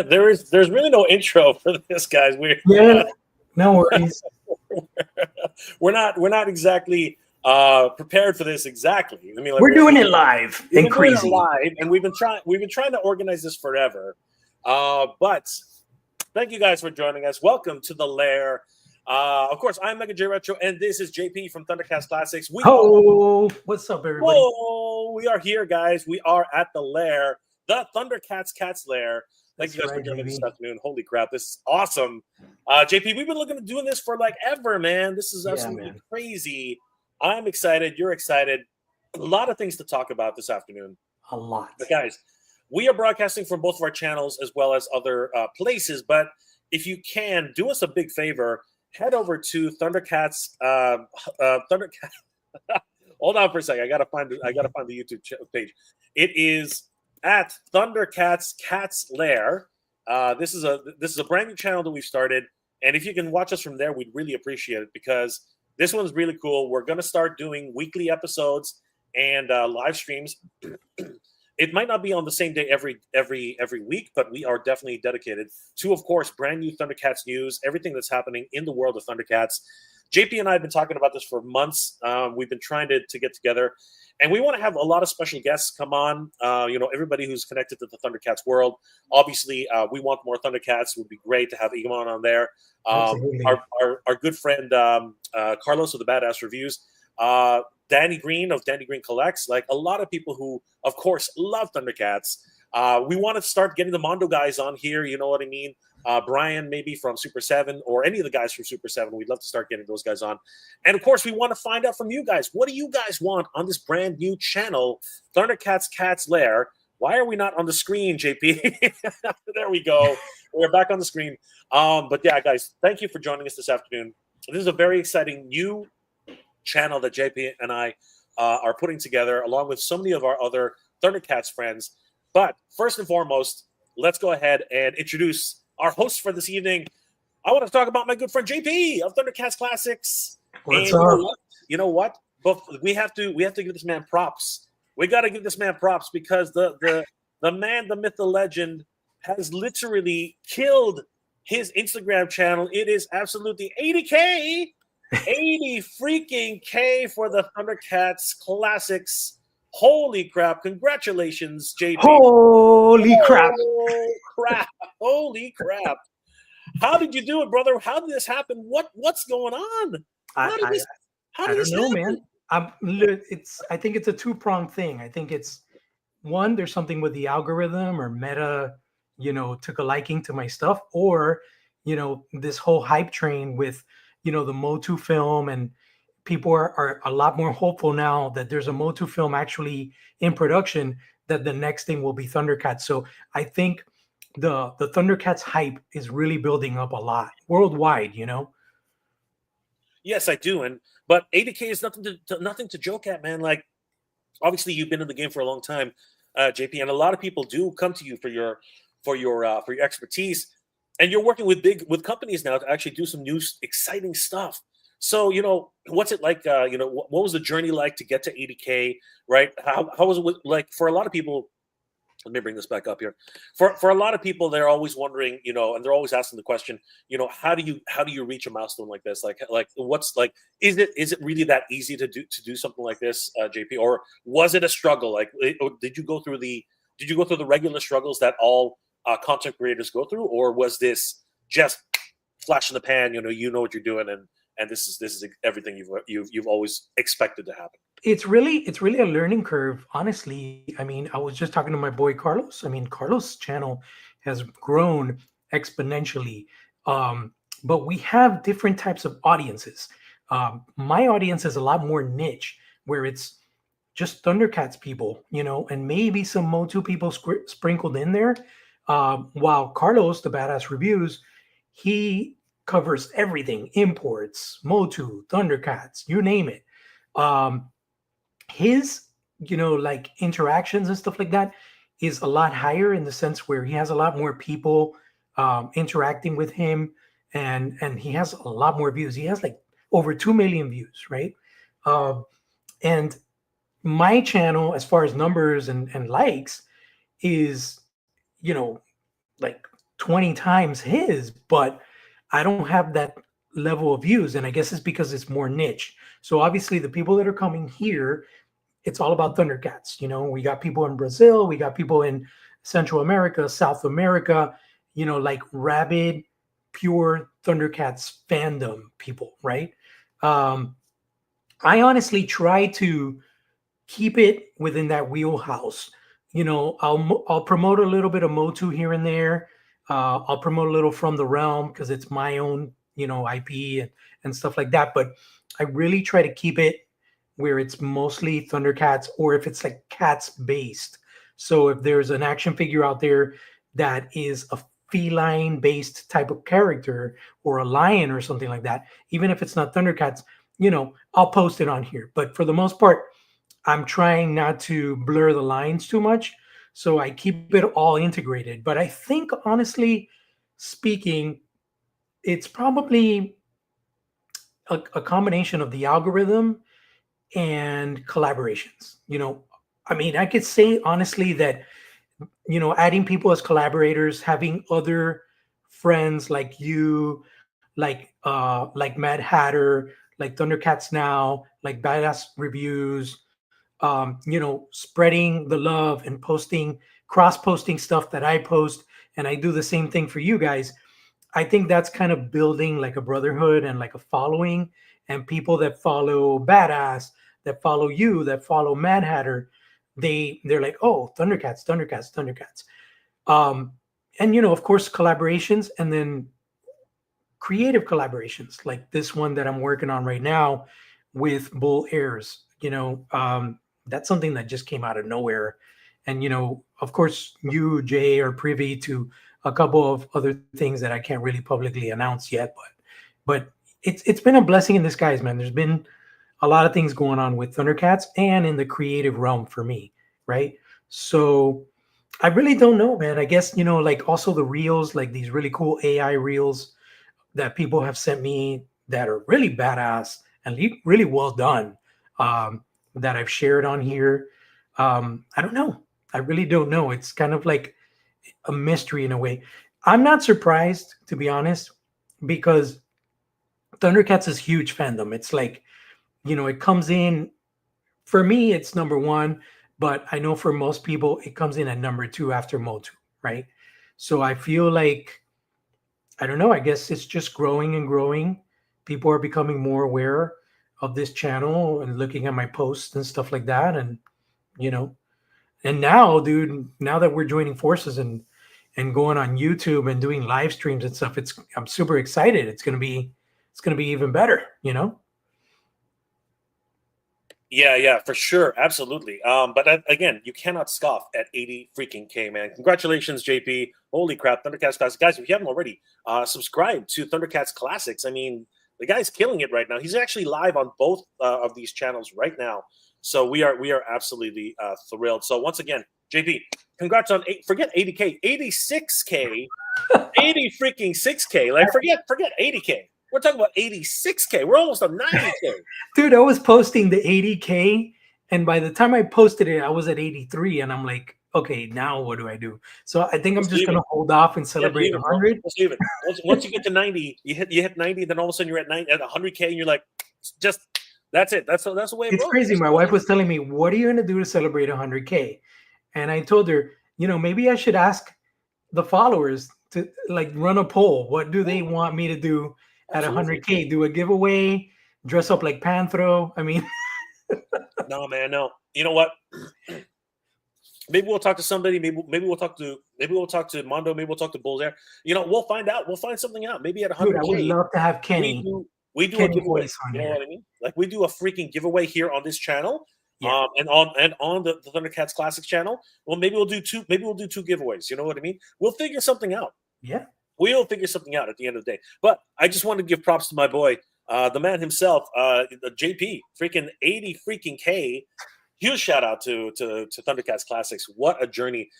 There's really no intro for this, guys. Yeah, no worries. We're not exactly prepared for this exactly. I mean, like We're doing it live we've and been doing it crazy. live, and we've been trying to organize this forever. But thank you guys for joining us. Welcome to the Lair. Of course, I'm Mega J Retro, and this is JP from Thundercats Classics. What's up, everybody? Whoa, we are here, guys. We are at the Lair, the Thundercats Cats Lair. Thank you guys for joining us this afternoon. Holy crap, this is awesome. JP, we've been looking at doing this for like ever, man. This is absolutely crazy. I'm excited. You're excited. A lot of things to talk about this afternoon. A lot. But guys, we are broadcasting from both of our channels as well as other places. But if you can, do us a big favor. Head over to Thundercats. Thundercats. Hold on for a second. I gotta find the YouTube page. It is at Thundercats Cats Lair. This is a brand new channel that we've started, and if you can watch us from there, we'd really appreciate it because this one's really cool. We're gonna start doing weekly episodes and live streams. It might not be on the same day every week, but we are definitely dedicated to, of course, brand new Thundercats news, everything that's happening in the world of Thundercats. JP and I have been talking about this for months. We've been trying to get together, and we want to have a lot of special guests come on. Everybody who's connected to the Thundercats world. Obviously, we want more Thundercats. It would be great to have Eamon on there. Our good friend Carlos of the Badass Reviews. Danny Green of Danny Green Collects, like a lot of people who, of course, love Thundercats. We want to start getting the Mondo guys on here. You know what I mean? Brian, maybe from Super 7, or any of the guys from Super 7. We'd love to start getting those guys on. And, of course, we want to find out from you guys. What do you guys want on this brand new channel, Thundercats Cats Lair? Why are we not on the screen, JP? There we go. We're back on the screen. But, yeah, guys, thank you for joining us this afternoon. This is a very exciting new channel that JP and I are putting together, along with so many of our other Thundercats friends. But first and foremost, let's go ahead and introduce our host for this evening. I want to talk about my good friend JP of Thundercats Classics. What's up? You know what? But we have to give this man props. We got to give this man props because the man, the myth, the legend, has literally killed his Instagram channel. It is absolutely 80K. 80 freaking K for the Thundercats Classics. Holy crap. Congratulations, JP. Holy crap. Holy crap. How did you do it, brother? How did this happen? What's going on? How did this happen? Man. I think it's a two-pronged thing. I think it's one, there's something with the algorithm or Meta, took a liking to my stuff, or, this whole hype train with, the MOTU film, and people are a lot more hopeful now that there's a MOTU film actually in production, that the next thing will be Thundercats. So I think the Thundercats hype is really building up a lot worldwide, Yes, I do. But 80K is nothing to joke at, man. Like, obviously you've been in the game for a long time, JP, and a lot of people do come to you for your expertise. And you're working with companies now to actually do some new exciting stuff. So, what's it like? What was the journey like to get to 80K, right? How was it like for a lot of people? Let me bring this back up here. For a lot of people, they're always wondering, and they're always asking the question, how do you reach a milestone like this? Like what's like, is it really that easy to do something like this, JP, or was it a struggle? Like, did you go through the regular struggles that all content creators go through, or was this just flash in the pan? You know what you're doing, and this is everything you've always expected to happen. It's really a learning curve, honestly. I mean, I was just talking to my boy Carlos. I mean, Carlos' channel has grown exponentially, but we have different types of audiences. My audience is a lot more niche, where it's just Thundercats people, and maybe some MOTU people sprinkled in there. While Carlos, the Badass Reviews, he covers everything: imports, MOTU, Thundercats, you name it. His, like interactions and stuff like that is a lot higher, in the sense where he has a lot more people interacting with him, and he has a lot more views. He has like over 2 million views, right? And my channel, as far as numbers and likes, is, like 20 times his, but I don't have that level of views. And I guess it's because it's more niche. So obviously the people that are coming here, it's all about Thundercats. We got people in Brazil, we got people in Central America, South America, like rabid, pure Thundercats fandom people, right? I honestly try to keep it within that wheelhouse. I'll promote a little bit of Motu here and there. I'll promote a little from the realm because it's my own, IP and stuff like that. But I really try to keep it where it's mostly Thundercats, or if it's like cats based. So if there's an action figure out there that is a feline based type of character or a lion or something like that, even if it's not Thundercats, I'll post it on here. But for the most part, I'm trying not to blur the lines too much. So I keep it all integrated. But I think, honestly speaking, it's probably a combination of the algorithm and collaborations. I mean, I could say honestly that, adding people as collaborators, having other friends like you, like Mad Hatter, like Thundercats Now, like Badass Reviews, spreading the love and cross-posting stuff that I post, and I do the same thing for you guys. I think that's kind of building like a brotherhood and like a following, and people that follow Badass, that follow you, that follow Mad Hatter, they're like, oh, Thundercats, Thundercats, Thundercats. And of course, collaborations, and then creative collaborations like this one that I'm working on right now with Bull Airs. That's something that just came out of nowhere. And of course, you, Jay, are privy to a couple of other things that I can't really publicly announce yet, but it's been a blessing in disguise, man. There's been a lot of things going on with Thundercats and in the creative realm for me, right? So I really don't know, man. I guess, like also the reels, like these really cool AI reels that people have sent me that are really badass and really well done, that I've shared on here. I don't know. I really don't know. It's kind of like a mystery in a way. I'm not surprised, to be honest, because Thundercats is huge fandom. It's like, it comes in, for me, it's number one, but I know for most people, it comes in at number two after Motu, right? So I feel like, I don't know, I guess it's just growing and growing. People are becoming more aware of this channel and looking at my posts and stuff like that. And, you know, and now, dude, now that we're joining forces and going on YouTube and doing live streams and stuff, I'm super excited. It's gonna be even better, you know? Yeah, for sure, absolutely. But again, you cannot scoff at 80 freaking K, man. Congratulations, JP. Holy crap, Thundercats Classics. Guys, if you haven't already, subscribe to Thundercats Classics. I mean, the guy's killing it right now. He's actually live on both of these channels right now. So we are absolutely thrilled. So once again, JP, congrats on forget 80K, 86K, 80 freaking 6K. Like forget 80K. We're talking about 86K. We're almost on 90K. Dude, I was posting the 80K, and by the time I posted it, I was at 83, and I'm like, okay, now what do I do? So I think I'm just gonna hold off and celebrate 100. Let's leave it. Once you get to 90, you hit 90, then all of a sudden you're at 100K, and you're like, just that's it. That's the way it's crazy. My wife was telling me, "What are you gonna do to celebrate 100K?" And I told her, maybe I should ask the followers to like run a poll. What do they want me to do at 100K? Do a giveaway? Dress up like Panthro? I mean, no, man, no. You know what? Maybe we'll talk to somebody. Maybe we'll talk to Mondo. Maybe we'll talk to Bulls there. We'll find out. We'll find something out. Maybe at 100K. Dude, I would love to have Kenny. We do a giveaway. You know what I mean? Like we do a freaking giveaway here on this channel. Yeah. And on the Thundercats Classics channel. Well, maybe we'll do two. Maybe we'll do two giveaways. You know what I mean? We'll figure something out. Yeah. We'll figure something out at the end of the day. But I just want to give props to my boy, the man himself, JP, freaking 80 freaking K. Huge shout out to Thundercats Classics. What a journey.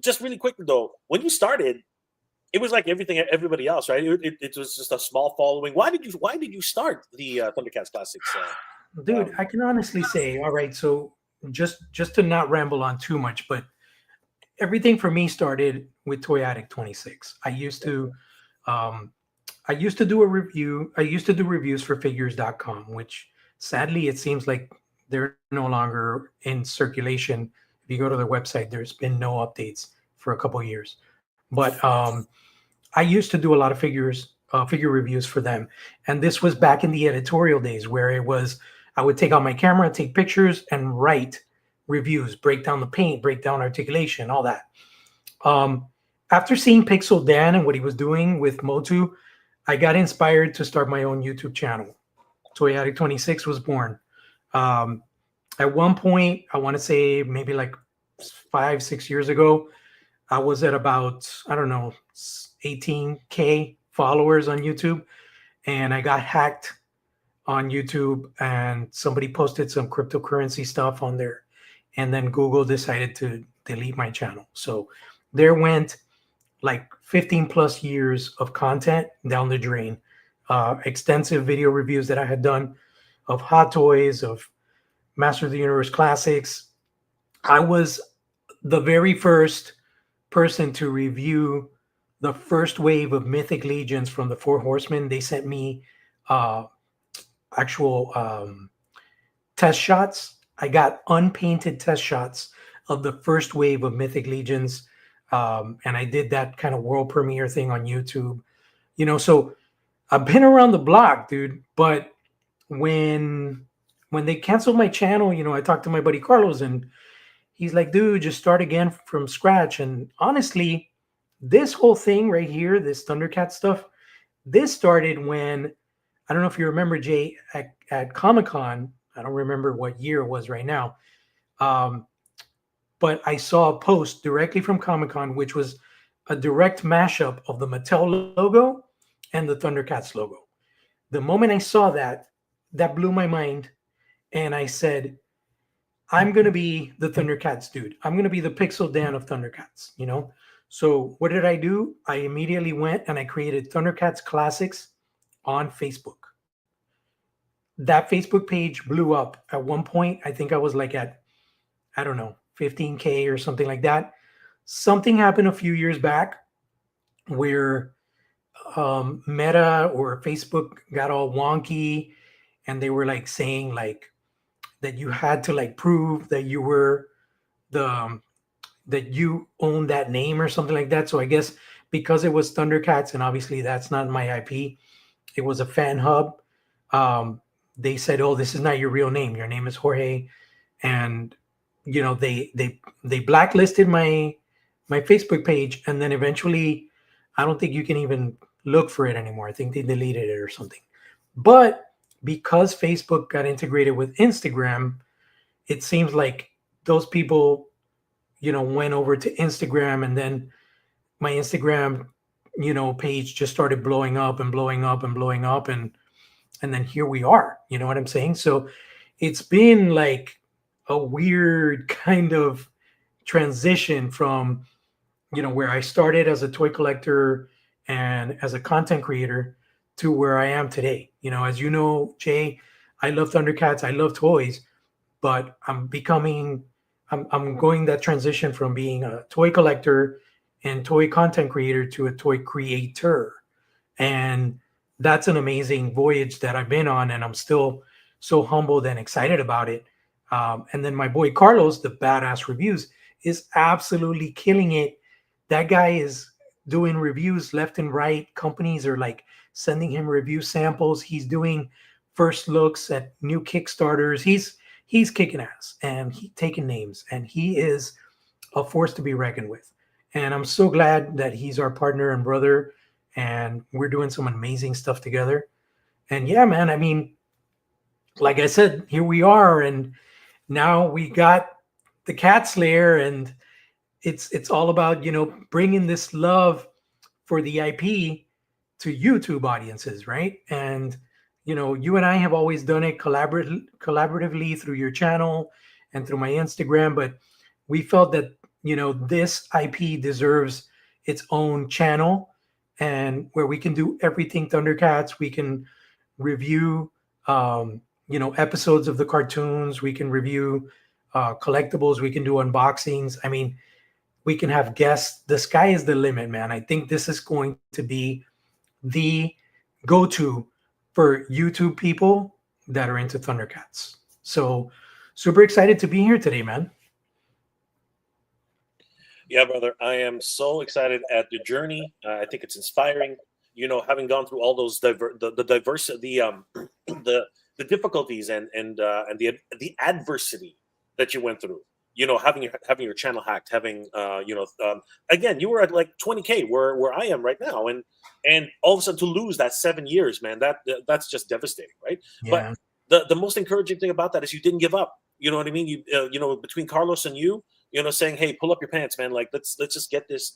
Just really quickly though, when you started, it was like everybody else, right? It was just a small following. Why did you start the Thundercats Classics? Dude, I can honestly say, all right, so just to not ramble on too much, but everything for me started with Toy Addict 26. Um, I used to do a review. I used to do reviews for figures.com, which sadly it seems like they're no longer in circulation. If you go to their website, there's been no updates for a couple of years. But I used to do a lot of figure reviews for them, and this was back in the editorial days where it was I would take out my camera, take pictures, and write reviews, break down the paint, break down articulation, all that. Um, After seeing Pixel Dan and what he was doing with MOTU, I got inspired to start my own YouTube channel. Toy Addict 26 was born. Um, at one point, I want to say maybe like 5, 6 years ago, I was at about, I don't know, 18K followers on YouTube. And I got hacked on YouTube and somebody posted some cryptocurrency stuff on there. And then Google decided to delete my channel. So there went like 15 plus years of content down the drain. Extensive video reviews that I had done of Hot Toys, of Master of the Universe Classics. I was the very first person to review the first wave of Mythic Legions from the Four Horsemen. They sent me actual test shots. I got unpainted test shots of the first wave of Mythic Legions. And I did that kind of world premiere thing on YouTube. So I've been around the block, dude. But when they canceled my channel, I talked to my buddy Carlos and he's like, dude, just start again from scratch. And honestly, this whole thing right here, this Thundercat stuff, this started when, I don't know if you remember, Jay, at Comic-Con, I don't remember what year it was right now, but I saw a post directly from Comic-Con, which was a direct mashup of the Mattel logo and the Thundercats logo. The moment I saw that, that blew my mind. And I said, I'm going to be the Thundercats dude. I'm going to be the Pixel Dan of Thundercats, So what did I do? I immediately went and I created Thundercats Classics on Facebook. That Facebook page blew up. At one point, I think I was like at, I don't know, 15K or something like that. Something happened a few years back where Meta or Facebook got all wonky and they were like saying like that you had to like prove that you were that you own that name or something like that. So I guess because it was Thundercats and obviously that's not my IP, it was a fan hub. They said, "Oh, this is not your real name. Your name is Jorge," and they blacklisted my Facebook page, and then eventually, I don't think you can even look for it anymore. I think they deleted it or something. But because Facebook got integrated with Instagram, it seems like those people, went over to Instagram, and then my Instagram, page just started blowing up and blowing up and blowing up, and then here we are. You know what I'm saying? So it's been like a weird kind of transition from, where I started as a toy collector and as a content creator to where I am today. As you know, Jay, I love Thundercats, I love toys, but I'm going that transition from being a toy collector and toy content creator to a toy creator. And that's an amazing voyage that I've been on, and I'm still so humbled and excited about it. And then my boy Carlos, the Badass Reviews, is absolutely killing it. That guy is doing reviews left and right. Companies are like sending him review samples. He's doing first looks at new Kickstarters. He's kicking ass and he's taking names, and he is a force to be reckoned with. And I'm so glad that he's our partner and brother, and we're doing some amazing stuff together. And yeah, man, I mean, like I said, here we are, and now we got the Cat's Lair, and it's all about bringing this love for the IP to YouTube audiences, right? And you and I have always done it collaboratively through your channel and through my Instagram, but we felt that this IP deserves its own channel, and where we can do everything Thundercats. We can review episodes of the cartoons. We can review collectibles. We can do unboxings. I mean, We can have guests. The sky is the limit, man. I think this is going to be the go-to for YouTube people that are into Thundercats. So super excited to be here today, man. Yeah, brother, I am so excited at the journey. I think it's inspiring. You know, having gone through all those the diversity, the difficulties and the adversity that you went through. You know, having your channel hacked, having again, you were at like 20K where I am right now, and all of a sudden to lose that 7 years, man, that's just devastating, right? Yeah. But the most encouraging thing about that is you didn't give up. You know what I mean? You know, between Carlos and you, saying, "Hey, pull up your pants, man. Like, let's just get this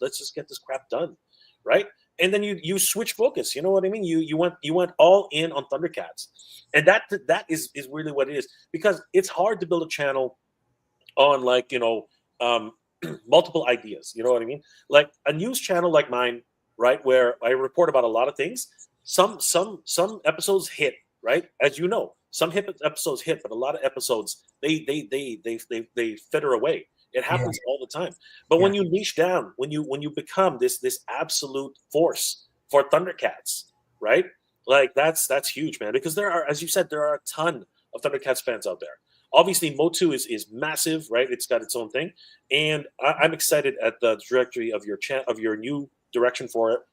crap done," right? And then you switch focus. You know what I mean? You went all in on Thundercats, and that is really what it is, because it's hard to build a channel on, like, multiple ideas. You know what I mean? Like a news channel like mine, right, where I report about a lot of things. Some episodes hit, right? As you know, some episodes hit, but a lot of episodes they feather away. It happens all the time. But when you niche down, when you become this absolute force for Thundercats, right? Like that's huge, man. Because there are, as you said, there are a ton of Thundercats fans out there. Obviously, MOTU is massive, right? It's got its own thing, and I'm excited at the trajectory of your new direction for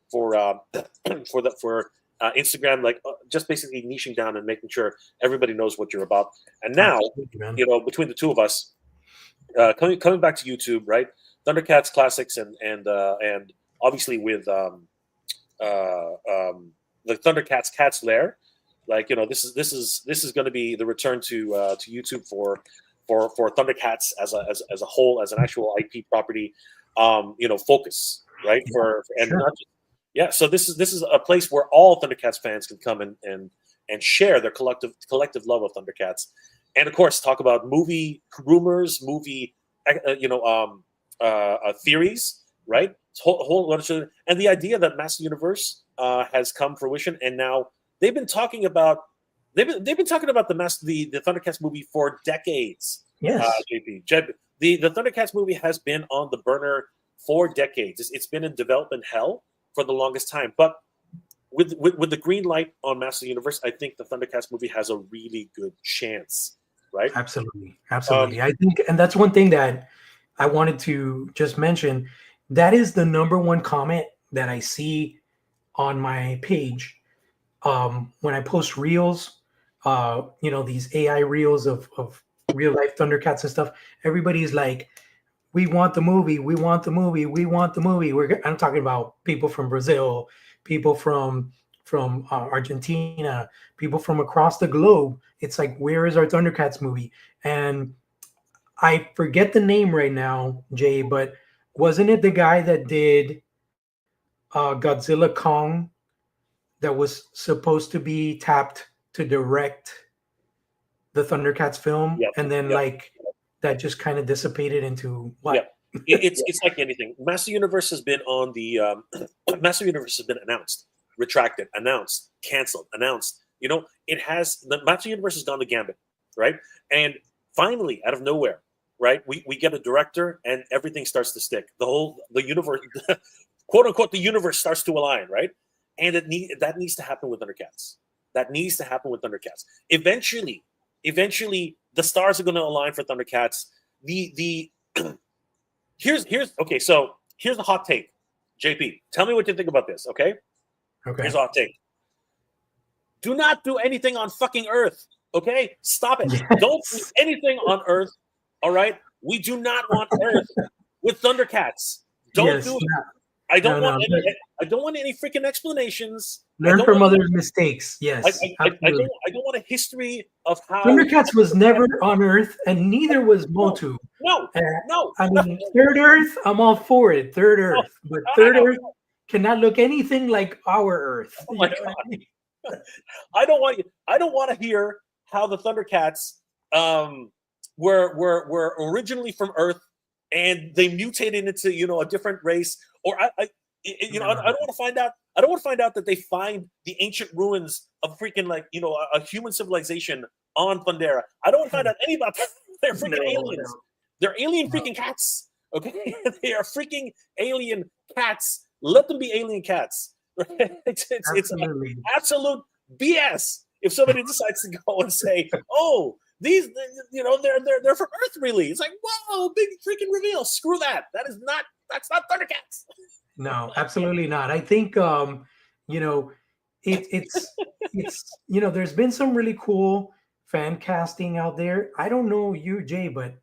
Instagram, like just basically niching down and making sure everybody knows what you're about. And now, between the two of us, coming back to YouTube, right? Thundercats classics and obviously with the Thundercats Cats Lair, like, this is going to be the return to YouTube for Thundercats as a whole, as an actual IP property, focus, right? So this is a place where all Thundercats fans can come and share their collective love of Thundercats, and of course talk about movie rumors, movie theories, right? Whole bunch of, and the idea that Master Universe has come fruition, and now they've been talking about the Thundercats movie for decades. Yes, JP, the Thundercats movie has been on the burner for decades. It's been in development hell for the longest time, but with the green light on Master Universe, I think the Thundercats movie has a really good chance, right? Absolutely. I think, and that's one thing that I wanted to just mention. That is the number one comment that I see on my page when I post reels. These AI reels of real life Thundercats and stuff. Everybody's like, "We want the movie. We want the movie. We want the movie." I'm talking about people from Brazil, people from Argentina, people from across the globe. It's like, where is our Thundercats movie? And I forget the name right now, Jay, but wasn't it the guy that did Godzilla Kong that was supposed to be tapped to direct the Thundercats film? And then that just kind of dissipated into what? It's like anything. Master Universe has been on the Master Universe has been announced, retracted, announced, canceled, announced. The Master Universe has gone the gambit, right? And finally, out of nowhere, right, we get a director, and everything starts to stick. The universe, quote unquote, the universe starts to align, right? And that needs to happen with Thundercats. That needs to happen with Thundercats. Eventually, the stars are going to align for Thundercats. Here's okay. So here's the hot take, JP. Tell me what you think about this. Okay. Here's a hot take. Do not do anything on fucking Earth. Okay, stop it. Yes. Don't do anything on Earth. All right. We do not want Earth with Thundercats. Don't do it. I don't want any freaking explanations. Learn from others' mistakes. Yes. I don't want a history of how Thundercats was never on Earth, and neither was MOTU. No. I mean, Third Earth, I'm all for it. Third Earth, but Third Earth cannot look anything like our Earth. Oh my God. I don't want to hear how the Thundercats were originally from Earth and they mutated into a different race, or I don't want to find out. I don't want to find out that they find the ancient ruins of freaking a human civilization on Thundera. I don't want to find out any about that. They're freaking aliens. They're alien freaking cats. Okay, they are freaking alien cats. Let them be alien cats. Right? It's Absolutely. absolute BS. If somebody decides to go and say, "Oh, these, they're from Earth," really, it's like, whoa, big freaking reveal. Screw that. That's not Thundercats. No, absolutely not. I think you know, it's there's been some really cool fan casting out there. I don't know you, Jay, but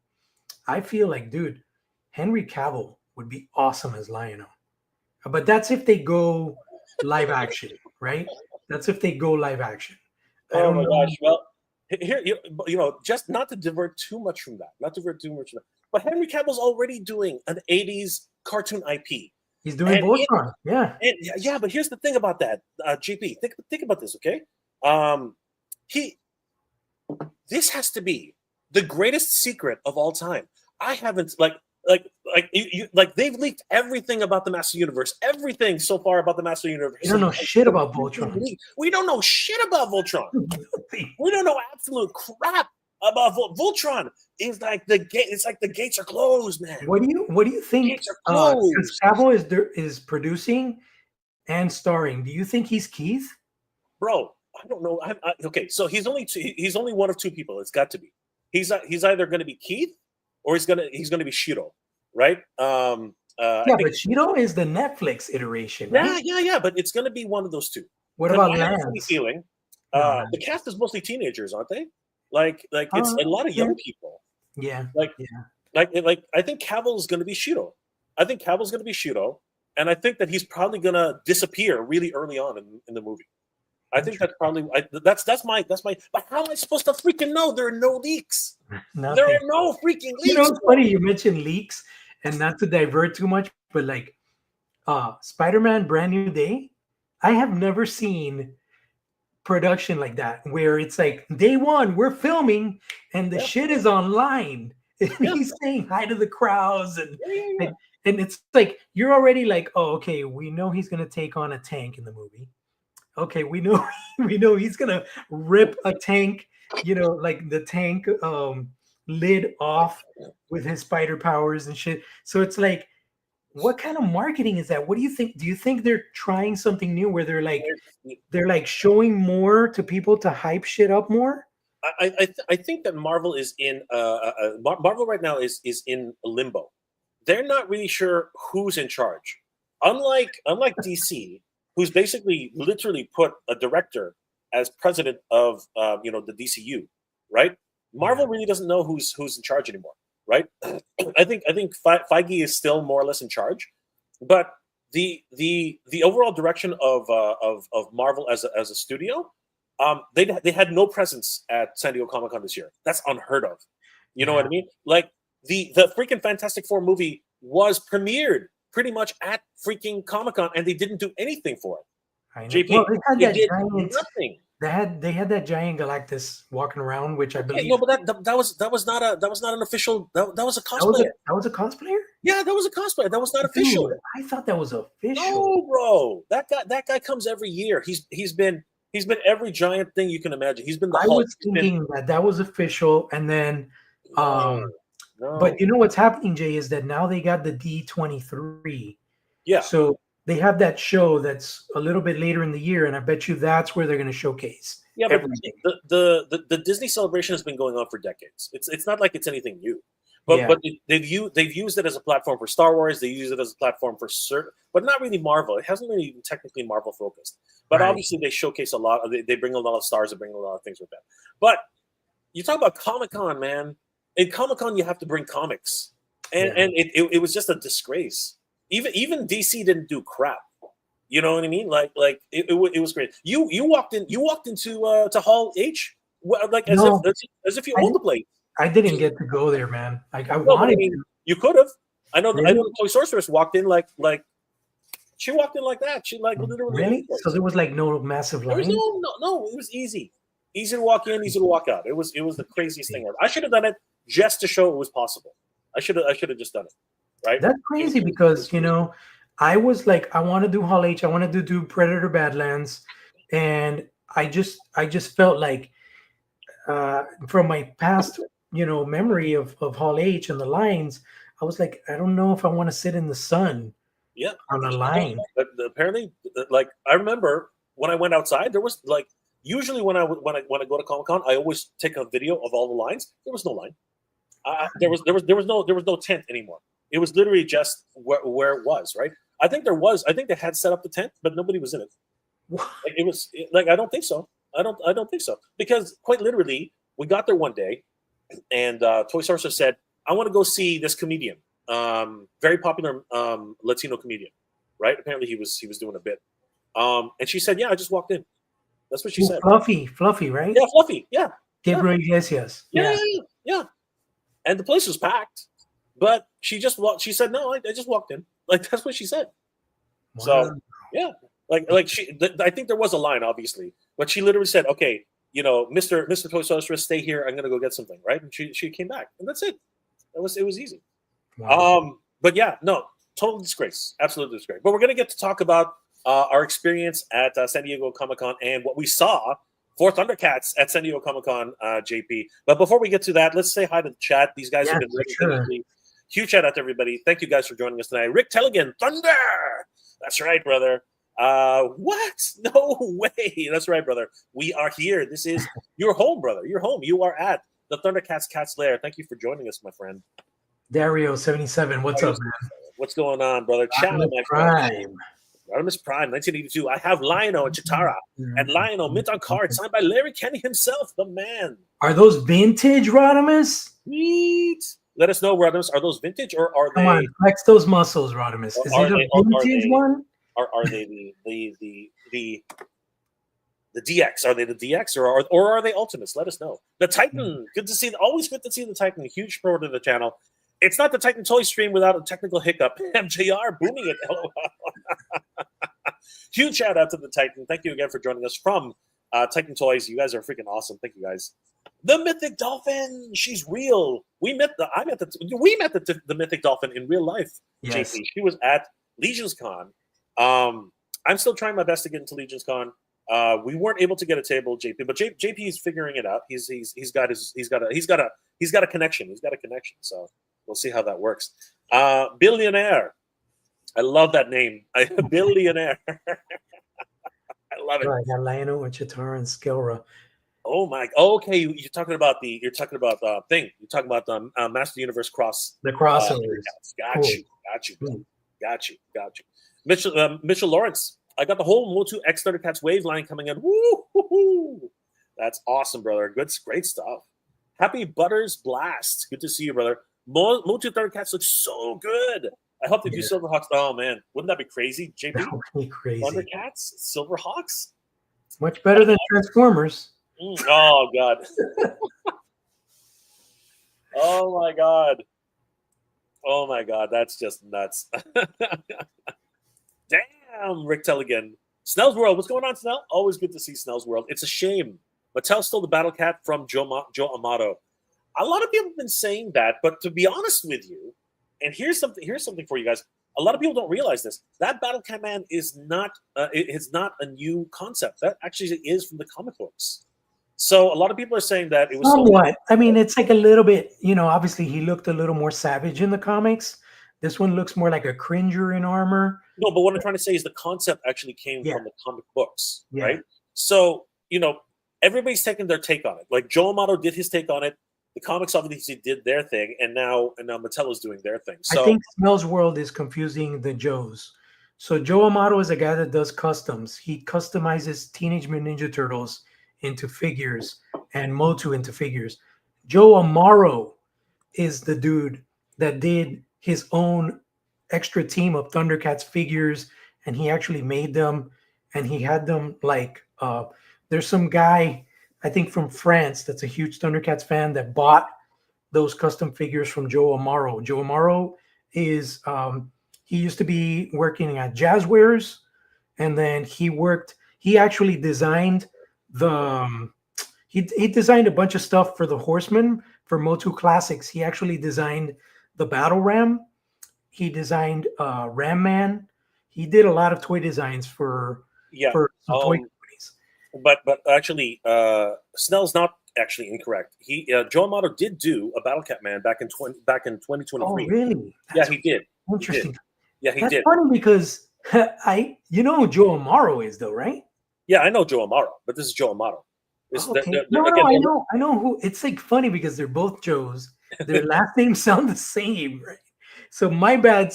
I feel like, dude, Henry Cavill would be awesome as Lionel. But that's if they go live action, right? That's if they go live action. I Oh don't my know. gosh. Well, here, just not to divert too much from that, but Henry Cavill's already doing an 80s cartoon IP. He's doing Voltron. Yeah. Yeah, but here's the thing about that, GP. Think about this, okay? He This has to be the greatest secret of all time. I haven't like they've leaked everything about the Master Universe, everything so far about the Master Universe. You don't know shit about Voltron. We don't know shit about Voltron. We don't know absolute crap about Voltron. Is like the gate. It's like the gates are closed, man. What do you think? Because Cavill is producing and starring. Do you think he's Keith? Bro, I don't know. Okay, so he's only one of two people. It's got to be. He's either going to be Keith or he's gonna be Shiro, right? But Shiro is the Netflix iteration, right? Yeah. But it's gonna be one of those two. What about Lance? Feeling the cast is mostly teenagers, aren't they? Like it's a lot of young people. Yeah. Like I think Cavill's gonna be Shiro. And I think that he's probably gonna disappear really early on in the movie. I think that's probably that's my. But how am I supposed to freaking know? There are no leaks. Nothing. There are no freaking leaks. You know, it's funny you mentioned leaks, and not to divert too much, but like Spider-Man Brand New Day, I have never seen production like that where it's like day one we're filming and the shit is online and he's saying hi to the crowds and it's like you're already like, oh, okay, we know he's gonna take on a tank in the movie. Okay, we know he's gonna rip a tank, like the tank lid off with his spider powers and shit. So it's like, what kind of marketing is that? What do you think? Do you think they're trying something new where they're like showing more to people to hype shit up more? I think that Marvel is in Marvel right now is in limbo. They're not really sure who's in charge. Unlike DC, who's basically literally put a director as president of the DCU, right? Marvel really doesn't know who's in charge anymore, right? I think Feige is still more or less in charge, but the overall direction of Marvel as a studio, they had no presence at San Diego Comic-Con this year. That's unheard of. You know what I mean? Like the freaking Fantastic Four movie was premiered pretty much at freaking Comic-Con, and they didn't do anything for it. I know. JP, well, they did giant, nothing. They had that giant Galactus walking around, which I believe. No, but that was not an official. That was a cosplayer. That was a cosplayer. Yeah, that was a cosplayer. That was not official. Dude, I thought that was official. No, bro. That guy comes every year. He's been every giant thing you can imagine. He's been the Hulk. I was thinking that was official, and then No. But you know what's happening, Jay, is that now they got the D23. Yeah. So they have that show that's a little bit later in the year, and I bet you that's where they're going to showcase. Yeah, but the Disney celebration has been going on for decades. It's not like it's anything new. But they've used it as a platform for Star Wars. They use it as a platform for certain, but not really Marvel. It hasn't really even technically Marvel focused. But obviously they showcase a lot. They bring a lot of stars. They bring a lot of things with them. But you talk about Comic-Con, man. In Comic-Con, you have to bring comics, and it was just a disgrace. Even DC didn't do crap. You know what I mean? Like it was great. You walked into to Hall H, like as if you owned the place. I didn't get to go there, man. Like I wanted to. You could have. I know the Toy Sorceress walked in like she walked in like that. She like literally. Really? So there was like no massive line. No. It was easy to walk in, easy to walk out. It was the craziest thing ever. I should have done it just to show it was possible. I should have just done it. Right? That's crazy because I was like, I want to do Hall H, I want to do Predator Badlands, and I just felt like from my past memory of Hall H and the lines, I was like, I don't know if I want to sit in the sun Yeah. on a line. But apparently, like I remember when I went outside, there was like usually when I go to Comic-Con, I always take a video of all the lines. There was no line. There was no tent anymore. It was literally just where it was, right? I think they had set up the tent, but nobody was in it. Like it was like I don't think so. I don't think so, because quite literally we got there one day, and Toy Source said, "I want to go see this comedian, very popular Latino comedian, right? Apparently he was doing a bit." And she said, "Yeah, I just walked in." That's what she said. Fluffy, right? Yeah, Fluffy. Yeah, Gabriel Iglesias. Yeah. And the place was packed, but she said, "No, I just walked in." Like that's what she said. Wow. So yeah, like I think there was a line, obviously, but she literally said, "Okay, Mr. Toy Story, stay here. I'm gonna go get something," right? And she came back, and that's it. It was easy. Wow. But yeah, no, total disgrace, absolute disgrace. But we're gonna get to talk about our experience at San Diego Comic-Con and what we saw for Thundercats at San Diego Comic-Con, JP. But before we get to that, let's say hi to the chat. These guys have been really huge shout out to everybody. Thank you guys for joining us tonight. Rick Telligan, Thunder. That's right, brother. What? No way. That's right, brother. We are here. This is your home, brother. Your home. You are at the Thundercats Cats Lair. Thank you for joining us, my friend. Dario 77. What's up, man? What's going on, brother? Chat, my friend. Rodimus Prime, 1982. I have Lionel and Chitara. And Lionel, mint on card, signed by Larry Kenny himself, the man. Are those vintage, Rodimus? Sweet. Let us know, Rodimus. Are those vintage or are Come they? on, flex those muscles, Rodimus. Is it a vintage one? Are they the DX? Are they the DX or are they Ultimates? Let us know. The Titan. Good to see. Always good to see the Titan. Huge support of the channel. It's not the Titan Toy stream without a technical hiccup. MJR booming it. LOL. Huge shout out to the Titan. Thank you again for joining us from Titan Toys. You guys are freaking awesome. Thank you guys. The Mythic Dolphin. She's real. We met the Mythic Dolphin in real life. Yes. JP. She was at Legions Con. I'm still trying my best to get into Legions Con. We weren't able to get a table, JP, but JP is figuring it out. He's got a connection. He's got a connection. So we'll see how that works. Billionaire. I love that name. Billionaire. I love it. I got Lionel, Chitara, and Skelra. Oh my. Okay, you're talking about thing. You're talking about the Master Universe cross. The crossovers. Got you. Mitchell Lawrence. I got the whole MOTU X ThunderCats wave line coming in. Woo! That's awesome, brother. Great stuff. Happy Butters Blast. Good to see you, brother. MOTU Thundercats looks so good. I hope they do Silverhawks. Oh man, wouldn't that be crazy, JP? That would be crazy. Thundercats, Silverhawks. Much better than Transformers. Oh god. Oh my god. That's just nuts. Damn, Rick Telligan. Snell's World. What's going on, Snell? Always good to see Snell's World. It's a shame. Mattel stole the Battle Cat from Joe Amato. A lot of people have been saying that, but to be honest with you, and here's something for you guys. A lot of people don't realize this. That Battle Cat Man is not it's not a new concept. That actually is from the comic books. So a lot of people are saying that it was somewhat. I mean, it's like a little bit, obviously he looked a little more savage in the comics. This one looks more like a cringer in armor. No, but what I'm trying to say is the concept actually came from the comic books, right? Yeah. So, everybody's taking their take on it. Like Joe Amato did his take on it. The comics obviously did their thing, and now Mattel is doing their thing. So I think Snell's World is confusing the Joes. So Joe Amato is a guy that does customs. He customizes Teenage Mutant Ninja Turtles into figures and MOTU into figures. Joe Amaro is the dude that did his own extra team of Thundercats figures, and he actually made them, and he had them like there's some guy I think from France that's a huge Thundercats fan that bought those custom figures from Joe Amaro. Joe Amaro is he used to be working at Jazzwares, and then he actually designed he designed a bunch of stuff for the Horsemen for MOTU Classics. He actually designed the Battle Ram. He designed Ram Man. He did a lot of toy designs for some toy companies. But actually, Snell's not actually incorrect. Joe Amato did do a Battle Cat Man back in 2023. Oh, really? Yeah, That's he did. interesting. Yeah, he That's did. funny because you know who Joe Amaro is, though, right? Yeah, I know Joe Amaro, but this is Joe Amaro. Okay. No, I know who. It's like funny because they're both Joes. Their last names sound the same, right? So my bad,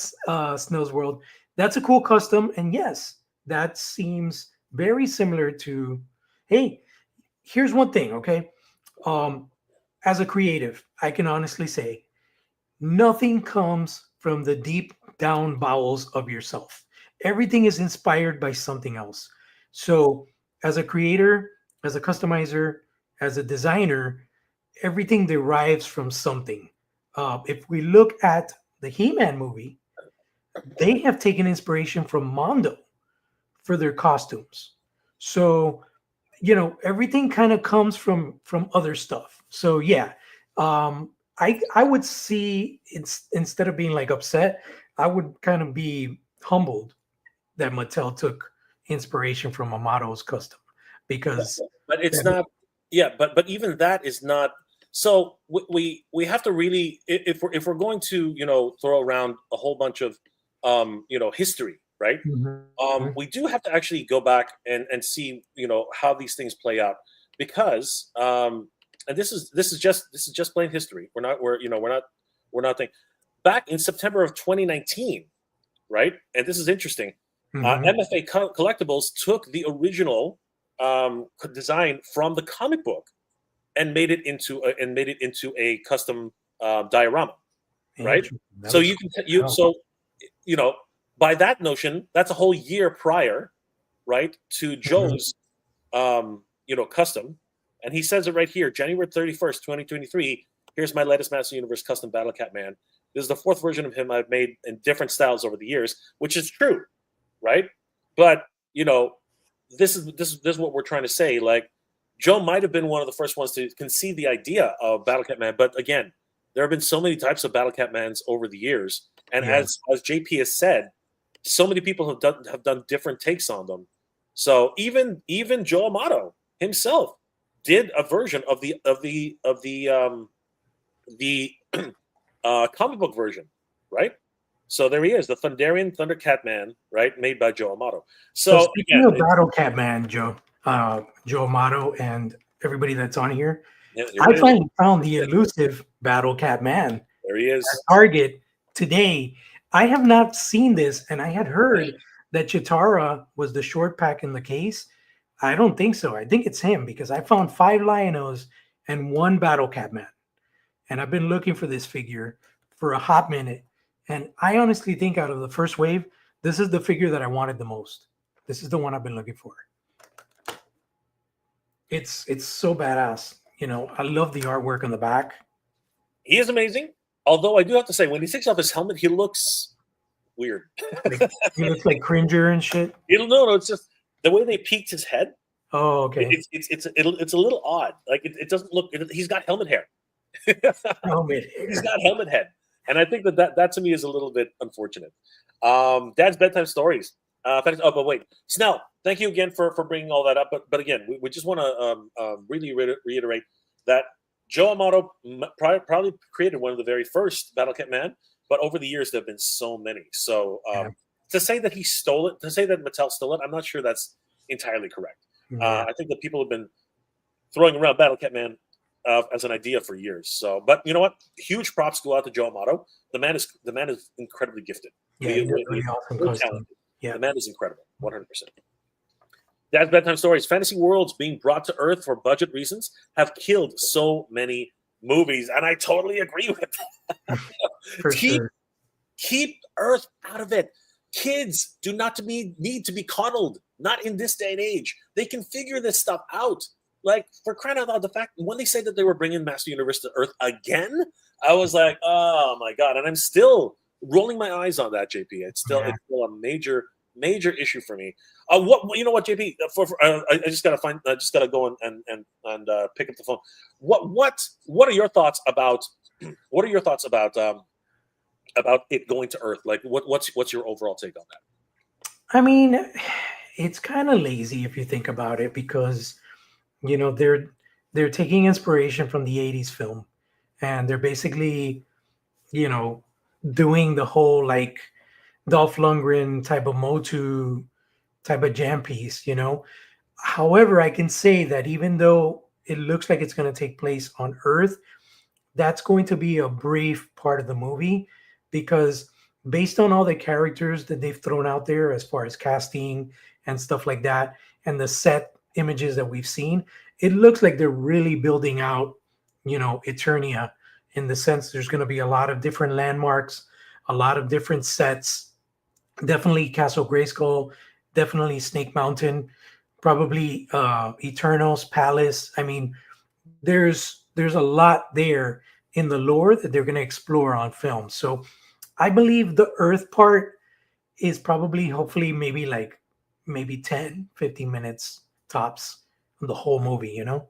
Snow's World. That's a cool custom, and yes, that seems very similar to. Hey, here's one thing, okay? Um, as a creative, I can honestly say nothing comes from the deep down bowels of yourself. Everything is inspired by something else. So, as a creator, as a customizer, as a designer, everything derives from something. If we look at the He-Man movie, they have taken inspiration from Mondo for their costumes. So, everything kind of comes from other stuff. So yeah, I would see it's instead of being like upset, I would kind of be humbled that Mattel took inspiration from Amato's custom because but it's not. Yeah, but even that is not. So we have to really, if we're going to throw around a whole bunch of history, right? Mhm. We do have to actually go back and see how these things play out, because and this is just plain history. We're not thinking back in September of 2019, right? And this is interesting. Mhm. MFA Collectibles took the original design from the comic book and made it into a custom diorama, right? Interesting. That So was you can cool. so by that notion, that's a whole year prior, right, to Joe's custom. And he says it right here, January 31st, 2023. Here's my latest Master Universe custom Battle Cat Man. This is the fourth version of him I've made in different styles over the years, which is true, right? But this is what we're trying to say. Like, Joe might have been one of the first ones to conceive the idea of Battle Cat Man, but again, there have been so many types of Battle Cat Mans over the years, and Yeah. as JP has said, so many people have done different takes on them. So even Joe Amato himself did a version of the comic book version, right? So there he is, the Thundercat Man, right, made by Joe Amato. So So speaking again, of Battle Cat Man, Joe Amato, and everybody that's on here, I finally found the elusive Battle Cat Man there he is. at Target today. I have not seen this, and I had heard that Chitara was the short pack in the case. I don't think so. I think it's him because I found 5 Lionos and 1 Battle Cat Man. And I've been looking for this figure for a hot minute. And I honestly think out of the first wave, this is the figure that I wanted the most. This is the one I've been looking for. It's so badass. I love the artwork on the back. He is amazing. Although I do have to say, when he takes off his helmet, he looks weird. He looks like Cringer and shit. No, it's just the way they peaked his head. Oh, okay. It's a little odd. Like it doesn't look. He's got helmet hair. He's got helmet head, and I think that to me is a little bit unfortunate. Dad's bedtime stories. But wait, Snell, thank you again for bringing all that up. But again, we just want to really reiterate that Joe Amato probably created one of the very first Battle Cat Man, but over the years there have been so many. So to say that he stole it, to say that Mattel stole it, I'm not sure that's entirely correct. I think that people have been throwing around Battle Cat Man as an idea for years. So, but you know what? Huge props go out to Joe Amato. The man is incredibly gifted. Yeah, really awesome custom. Yeah, the man is incredible, 100%. Dad's bedtime stories. Fantasy worlds being brought to Earth for budget reasons have killed so many movies, and I totally agree with that. For sure. Keep Earth out of it. Kids do not need to be coddled. Not in this day and age. They can figure this stuff out. Like, for crying out loud, the fact when they said that they were bringing Master Universe to Earth again, I was like, oh my god! And I'm still rolling my eyes on that, JP. It's still a major issue for me. What, JP? I just gotta go and pick up the phone. What are your thoughts about? What are your thoughts about it going to Earth? Like, what's your overall take on that? I mean, it's kind of lazy if you think about it, because they're they're taking inspiration from the 80s film, and they're basically, you know, doing the whole like Dolph Lundgren type of MOTU type of jam piece, you know. However, I can say that even though it looks like it's going to take place on Earth, that's going to be a brief part of the movie, because based on all the characters that they've thrown out there as far as casting and stuff like that, and the set images that we've seen, it looks like they're really building out, you know, Eternia, in the sense there's going to be a lot of different landmarks, a lot of different sets. Definitely Castle Grayskull, definitely Snake Mountain, probably Eternal's Palace. I mean, there's a lot there in the lore that they're going to explore on film. So I believe the Earth part is probably, hopefully, maybe 10, 15 minutes tops of the whole movie, you know?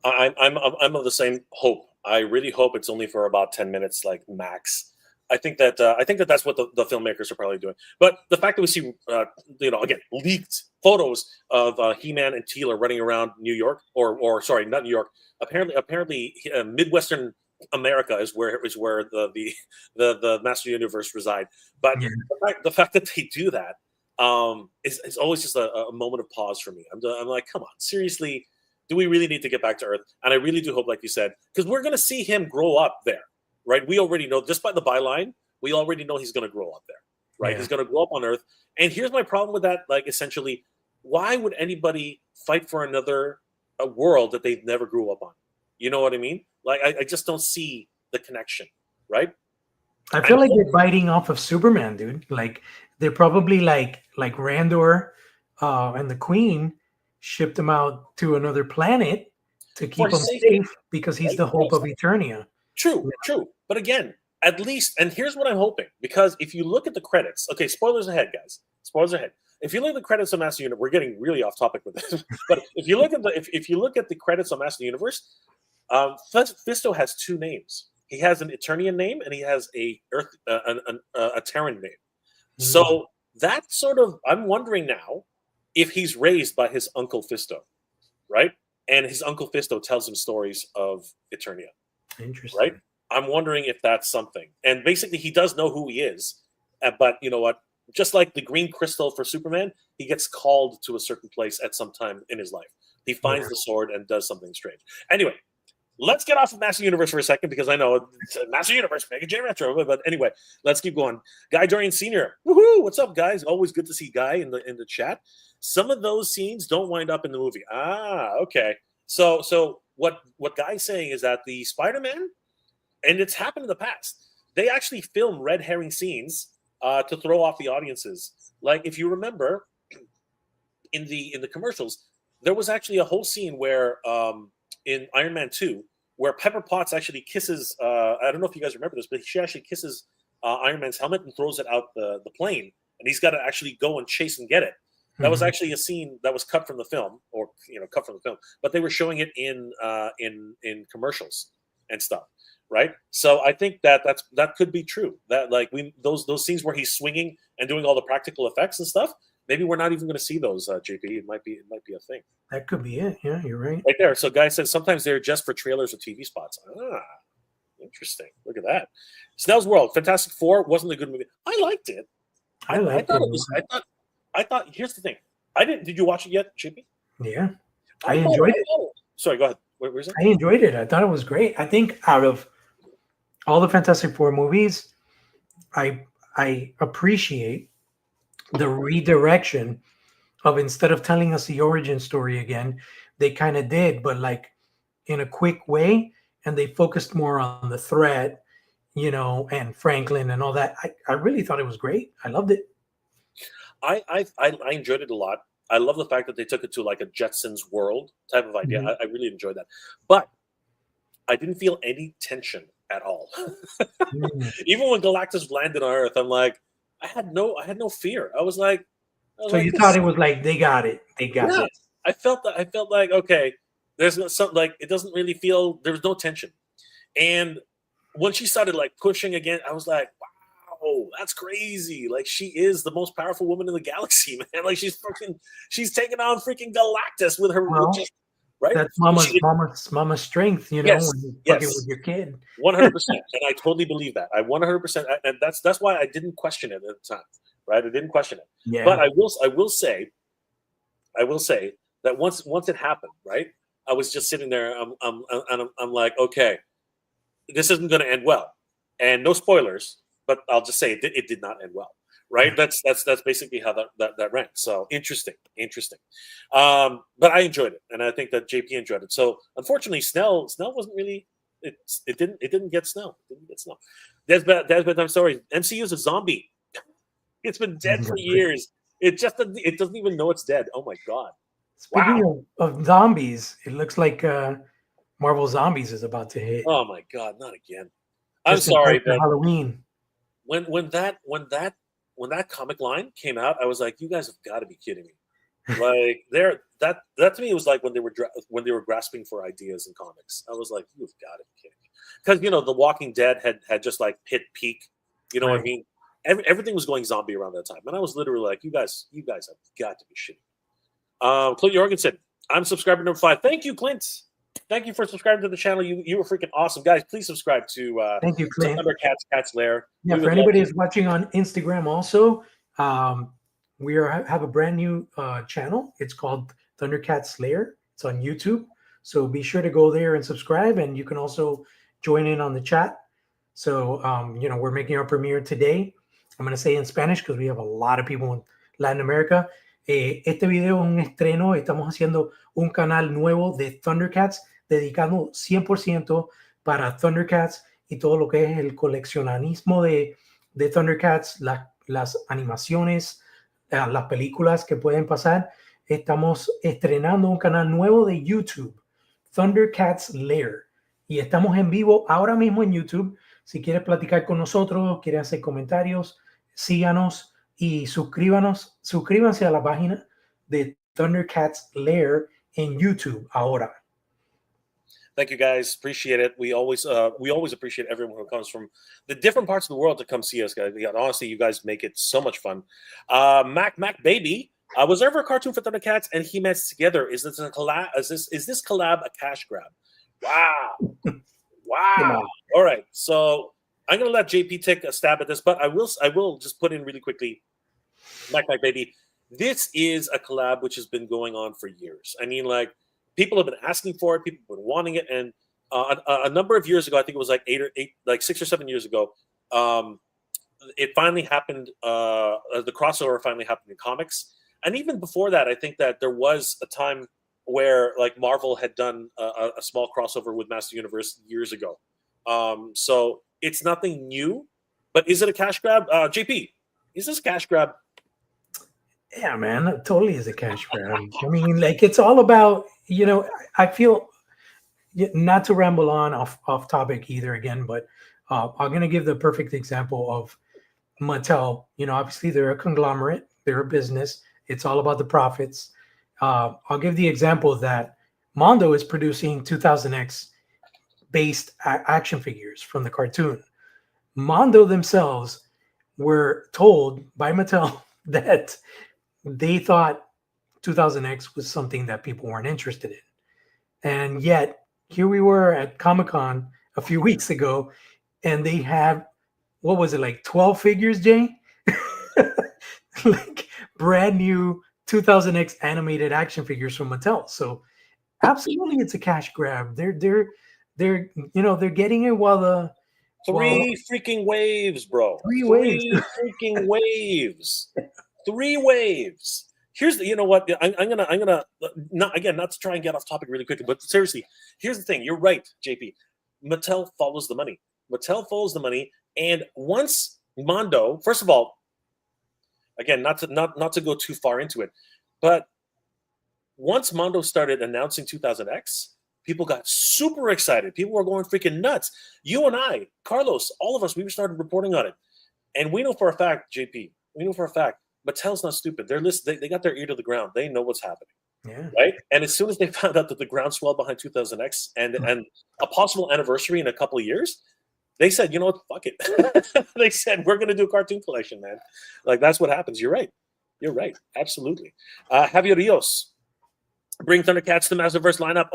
I'm of the same hope. I really hope it's only for about 10 minutes, like max. I think that that's what the filmmakers are probably doing. But the fact that we see, again, leaked photos of He-Man and Teela running around New York, or sorry, not New York. Apparently, Midwestern America is where the Master Universe reside. But Yeah. the fact that they do that is always just a moment of pause for me. I'm like, come on, seriously, do we really need to get back to Earth? And I really do hope, like you said, because we're going to see him grow up there. Right, we already know, just by the byline, we already know he's going to grow up there. Right, Yeah. He's going to grow up on Earth. And here's my problem with that: like, essentially, why would anybody fight for a world that they never grew up on? You know what I mean? Like, I just don't see the connection. Right? I feel like they're biting off of Superman, dude. Like they're probably like Randor and the Queen shipped him out to another planet to keep him safe, because he's right? the hope of Eternia. True. But again, at least, and here's what I'm hoping, because if you look at the credits, okay, spoilers ahead, guys. Spoilers ahead. If you look at the credits of Master Universe, we're getting really off topic with this. But if you look at the credits of Master Universe, Fisto has two names. He has an Eternian name, and he has a Terran name. So that sort of, I'm wondering now if he's raised by his uncle Fisto, right? And his uncle Fisto tells him stories of Eternia. Interesting. Right? I'm wondering if that's something. And basically, he does know who he is. But you know what? Just like the green crystal for Superman, he gets called to a certain place at some time in his life. He finds the sword and does something strange. Anyway, let's get off of Master Universe for a second, because I know it's Master Universe, Mega J Retro. But anyway, let's keep going. Guy Dorian Sr. Woohoo! What's up, guys? Always good to see Guy in the chat. Some of those scenes don't wind up in the movie. Okay. So what Guy's saying is that the Spider-Man, and it's happened in the past, they actually film red herring scenes to throw off the audiences. Like, if you remember, in the commercials, there was actually a whole scene where in Iron Man 2, where Pepper Potts actually kisses, I don't know if you guys remember this, but she actually kisses Iron Man's helmet and throws it out the plane, and he's got to actually go and chase and get it. That was actually a scene that was cut from the film, but they were showing it in commercials and stuff, right? So I think that could be true. That, like, those scenes where he's swinging and doing all the practical effects and stuff, maybe we're not even going to see those, JP. It might be a thing. That could be it. Yeah, you're right. Right there. So Guy says sometimes they're just for trailers or TV spots. Interesting. Look at that. Snell's World, Fantastic Four wasn't a good movie. I liked it. I thought. Here's the thing. Did you watch it yet, JP? Yeah, I enjoyed it. Sorry, go ahead. What was it? I enjoyed it. I thought it was great. I think out of all the Fantastic Four movies, I appreciate the redirection of, instead of telling us the origin story again, they kind of did, but like in a quick way, and they focused more on the threat, and Franklin and all that. I really thought it was great. I loved it. I enjoyed it a lot. I love the fact that they took it to like a Jetsons world type of idea. I really enjoyed that. But I didn't feel any tension at all. Even when Galactus landed on Earth, I'm like, I had no fear. I was like, you thought it was like, they got it. They got it. I felt like, okay, there's something, like, it doesn't really feel, there was no tension. And when she started like pushing again, I was like, wow, that's crazy. Like, she is the most powerful woman in the galaxy, man. Like, she's taking on freaking Galactus with her, right? That's She mama's strength, you know, Yes, when you're fucking with yes, your kid. 100%, and I totally believe that. I 100%, and that's why I didn't question it at the time, right? I didn't question it, but Yeah. I will say that once it happened, right? I was just sitting there, I'm like, okay, this isn't going to end well, and no spoilers, but I'll just say it did not end well, right? Yeah. That's basically how that ran. So interesting. But I enjoyed it, and I think that JP enjoyed it. So unfortunately, Snell wasn't really. It didn't get Snell. It didn't get Snell. That's been I'm sorry. MCU is a zombie. It's been dead for years. It doesn't even know it's dead. Oh my god! Wow. Speaking of zombies, it looks like Marvel Zombies is about to hit Oh my god! Not again. I'm just in time sorry, for but Halloween. when that comic line came out, I was like, you guys have got to be kidding me. Like that to me, it was like when they were grasping for ideas in comics. I was like, you've got to be kidding me, because The Walking Dead had just like hit peak. You know what I Right. mean? Everything was going zombie around that time, and I was literally like, you guys have got to be shitting. Clint Jorgensen, I'm subscriber number 5. Thank you, Clint. Thank you for subscribing to the channel. You were freaking awesome, guys. Please subscribe to Thank you, Clint. Thundercats Cats Lair. Yeah, We for would love anybody to. who's watching on Instagram also, we have a brand new channel. It's called Thundercats Lair. It's on YouTube. So be sure to go there and subscribe, and you can also join in on the chat. So, we're making our premiere today. I'm going to say in Spanish because we have a lot of people in Latin America. Este video es un estreno. Estamos haciendo un canal nuevo de Thundercats dedicado 100% para Thundercats y todo lo que es el coleccionismo de Thundercats, las animaciones, las películas que pueden pasar. Estamos estrenando un canal nuevo de YouTube, Thundercats Lair, y estamos en vivo ahora mismo en YouTube. Si quieres platicar con nosotros, quieres hacer comentarios, síganos y suscríbanse a la página de Thundercats Lair en YouTube ahora. Thank you, guys. Appreciate it. We always appreciate everyone who comes from the different parts of the world to come see us, guys. Yeah, honestly, you guys make it so much fun. Mac Baby, was there ever a cartoon for Thundercats and He-Man's together? Is this a collab? Is this collab a cash grab? Wow. Wow. All right. So I'm gonna let JP take a stab at this, but I will just put in really quickly, Mac Baby. This is a collab which has been going on for years. I mean, like, people have been asking for it. People have been wanting it, and a number of years ago, I think it was like 6 or 7 years ago, it finally happened. The crossover finally happened in comics, and even before that, I think that there was a time where like Marvel had done a small crossover with Master Universe years ago. So it's nothing new, but is it a cash grab? JP, is this a cash grab? Yeah, man, it totally is a cash grab. I mean, like, it's all about, I feel, not to ramble on off topic either again, but I'm going to give the perfect example of Mattel. Obviously they're a conglomerate, they're a business. It's all about the profits. I'll give the example that Mondo is producing 2000X based action figures from the cartoon. Mondo themselves were told by Mattel that they thought 2000X was something that people weren't interested in. And yet, here we were at Comic-Con a few weeks ago, and they had, what was it, like 12 figures, Jay? Like brand new 2000X animated action figures from Mattel. So absolutely it's a cash grab. They're getting it while the Three freaking waves, bro. Three waves. Freaking waves. 3 waves. Here's the, you know what? I'm gonna not to try and get off topic really quickly, but seriously, here's the thing. You're right, JP. Mattel follows the money. Mattel follows the money, and once Mondo, first of all, again, not to go too far into it, but once Mondo started announcing 2000X, people got super excited. People were going freaking nuts. You and I, Carlos, all of us, we started reporting on it, and we know for a fact, JP, Mattel's not stupid. They got their ear to the ground. They know what's happening. Yeah. Right? And as soon as they found out that the groundswell behind 2000X and a possible anniversary in a couple of years, they said, you know what, fuck it. They said, we're going to do a cartoon collection, man. Like, that's what happens. You're right. Absolutely. Javier Rios. Bring Thundercats to Masterverse lineup.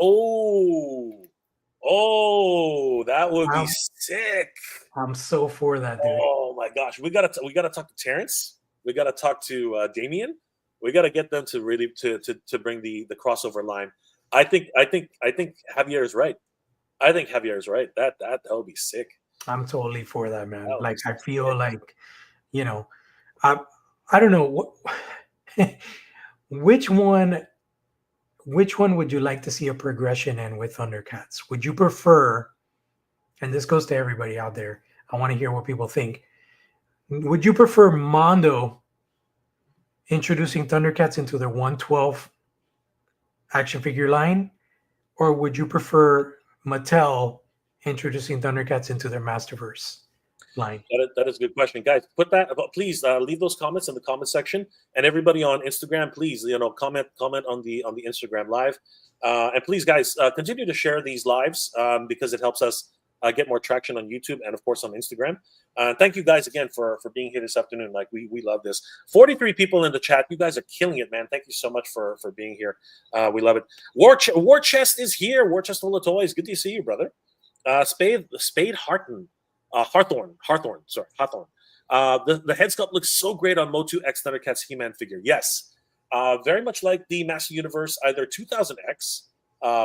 Oh, that would be sick. I'm so for that, dude. Oh my gosh, we gotta talk to Terrence. We gotta talk to Damien. We gotta get them to really to bring the crossover line. I think Javier is right. I think Javier is right. That would be sick. I'm totally for that, man. That would Like be I feel like, you know, I I don't know what which one would you like to see a progression in with Thundercats? Would you prefer, and this goes to everybody out there, I want to hear what people think. Would you prefer Mondo introducing Thundercats into their 112 action figure line, or would you prefer Mattel introducing Thundercats into their Masterverse line? That is a good question, guys. Put that. Please leave those comments in the comment section, and everybody on Instagram, please, comment on the Instagram live, and please, guys, continue to share these lives because it helps us get more traction on YouTube and of course on Instagram. Thank you guys again for being here this afternoon. Like we love this. 43 people in the chat. You guys are killing it, man. Thank you so much for being here. We love it. War Chest is here. War Chest full of toys. Good to see you, brother. Spade Hawthorne. Sorry, Hawthorne. The head sculpt looks so great on MOTU X Thundercats He-Man figure. Yes, very much like the Master Universe, either 2000X,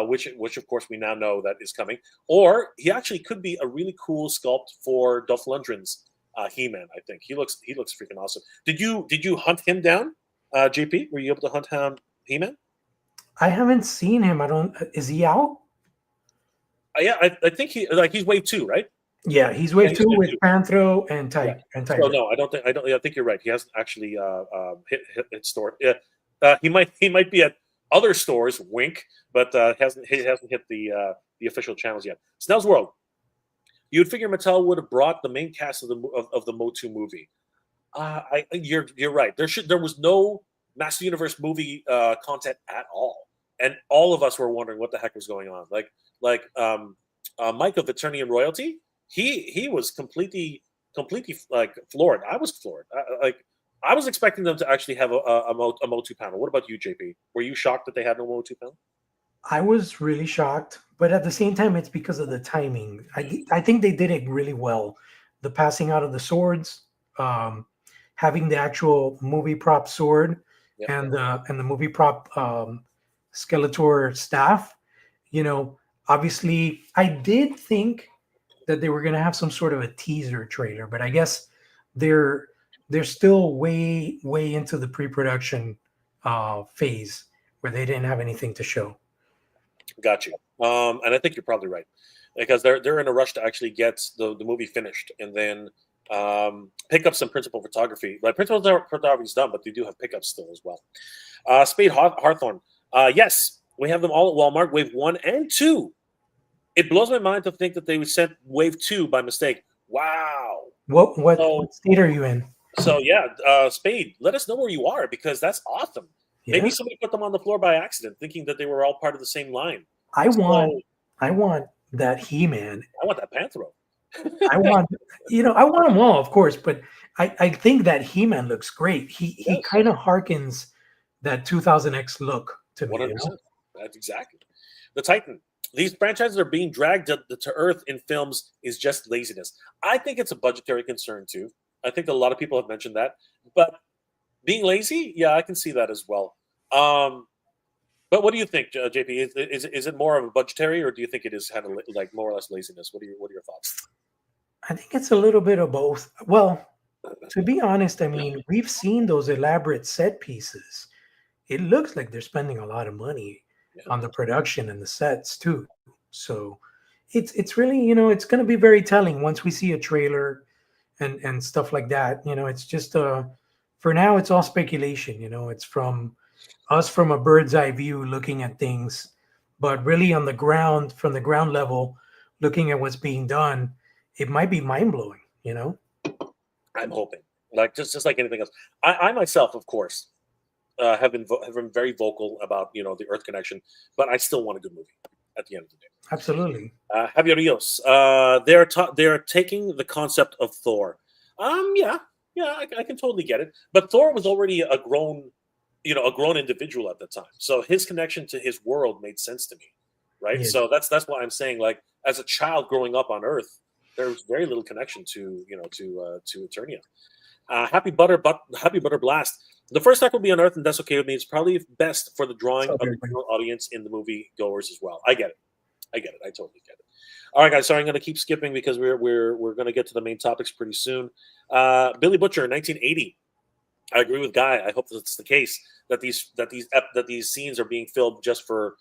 which of course we now know that is coming, or he actually could be a really cool sculpt for Dolph Lundgren's He-Man. I think he looks freaking awesome. Did you hunt him down, JP? Were you able to hunt down He-Man? I haven't seen him. I don't. Is he out? Yeah, I think he's wave 2, right? Yeah, he's wave 2 with Panthro and Tiger. So no, I think you're right. He hasn't actually hit store. Yeah, he might be at other stores. Wink, but hasn't hit the official channels yet. Snell's World. You'd figure Mattel would have brought the main cast of the MOTU movie. You're right. There was no Master Universe movie content at all, and all of us were wondering what the heck was going on. Like Mike of Eternian Royalty. He was completely like floored. I was floored. I was expecting them to actually have a MOTU panel. What about you, JP? Were you shocked that they had no MOTU panel? I was really shocked, but at the same time, it's because of the timing. I think they did it really well. The passing out of the swords, having the actual movie prop sword, and the movie prop Skeletor staff. Obviously, I did think that they were going to have some sort of a teaser trailer, but I guess they're still way into the pre-production phase where they didn't have anything to show. Got you. And I think you're probably right, because they're in a rush to actually get the movie finished and then pick up some principal photography. Like principal photography is done, but they do have pickups still as well. Spade Hawthorne. Yes, we have them all at Walmart, wave 1 and 2. It blows my mind to think that they would send wave 2 by mistake. Wow. What state are you in? So yeah, Spade, let us know where you are, because that's awesome. Yeah. Maybe somebody put them on the floor by accident, thinking that they were all part of the same line. I want that He-Man. I want that Panthro. I want them all, of course, but I think that He-Man looks great. He kind of harkens that 2000X look to me. 100%. That's exactly. The Titan. These franchises are being dragged to earth in films is just laziness. I think it's a budgetary concern too. I think a lot of people have mentioned that. But being lazy, yeah, I can see that as well. But what do you think, JP? Is it more of a budgetary, or do you think it is kind of like more or less laziness? What are your thoughts? I think it's a little bit of both. Well, to be honest, I mean, we've seen those elaborate set pieces. It looks like they're spending a lot of money on the production and the sets too. So it's really, it's going to be very telling once we see a trailer and stuff like that. It's just for now, it's all speculation. It's from us from a bird's eye view looking at things, but really on the ground, from the ground level, looking at what's being done, it might be mind blowing. I'm hoping, like just like anything else. I myself, of course, have been very vocal about the Earth connection, but I still want a good movie at the end of the day. Absolutely. Javier Rios, they're taking the concept of Thor. Yeah, I can totally get it. But Thor was already a grown a grown individual at the time. So his connection to his world made sense to me, right? Yeah. So that's why I'm saying, like, as a child growing up on Earth, there was very little connection to Eternia. Happy Butter Blast. The first act will be on Earth, and that's okay with me. It's probably best for the drawing of the general audience in the movie goers as well. I get it. I totally get it. All right, guys. Sorry, I'm going to keep skipping because we're going to get to the main topics pretty soon. Billy Butcher, 1980. I agree with Guy. I hope that's the case, that these scenes are being filmed just for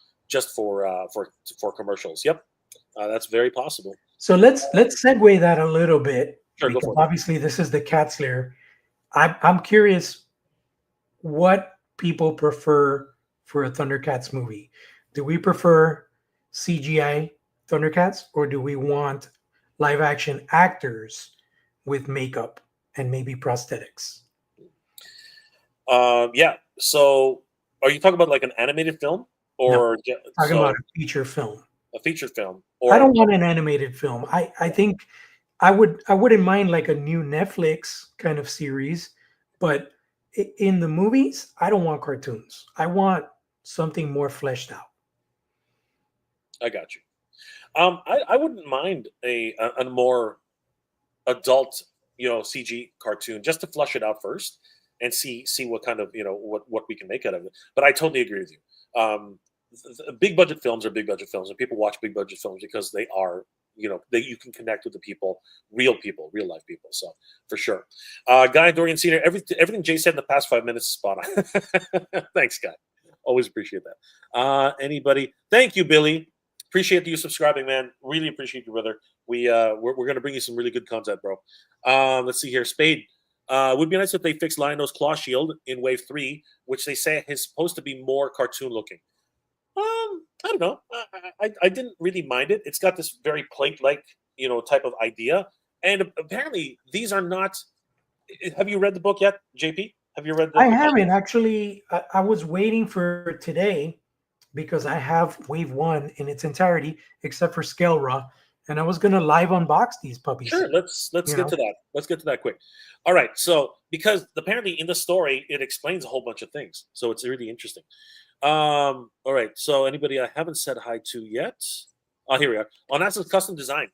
commercials. Yep, that's very possible. So let's segue that a little bit. Sure, because go for it. obviously this is the Cats Lair. I'm curious what people prefer for a Thundercats movie. Do we prefer CGI Thundercats, or do we want live action actors with makeup and maybe prosthetics? Yeah. So, are you talking about like an animated film, or talking about a feature film? A feature film. Or I don't want an animated film. I think I wouldn't mind like a new Netflix kind of series, but in the movies, I don't want cartoons. I want something more fleshed out. I got you. I wouldn't mind a more adult, CG cartoon, just to flush it out first and see what kind of what we can make out of it. But I totally agree with you. Big budget films are big budget films, and people watch big budget films because they are, that you can connect with the people, real life people. So for sure. Guy Dorian Senior, everything Jay said in the past 5 minutes is spot on. Thanks, Guy. Always appreciate that. Anybody? Thank you, Billy. Appreciate you subscribing, man. Really appreciate you, brother. We're gonna bring you some really good content, bro. Let's see here. Spade. Would be nice if they fix Lionel's claw shield in Wave 3, which they say is supposed to be more cartoon looking. I don't know. I didn't really mind it. It's got this very plate-like, type of idea. And apparently, these are not. Have you read the book yet, JP? Have you read the book? I haven't actually. I was waiting for today because I have Wave 1 in its entirety, except for Scalera, and I was going to live unbox these puppies. Sure, let's get to that. Let's get to that quick. All right, so because apparently in the story it explains a whole bunch of things, so it's really interesting. All right, so anybody I haven't said hi to yet? Oh, here we are. On Asset's custom design.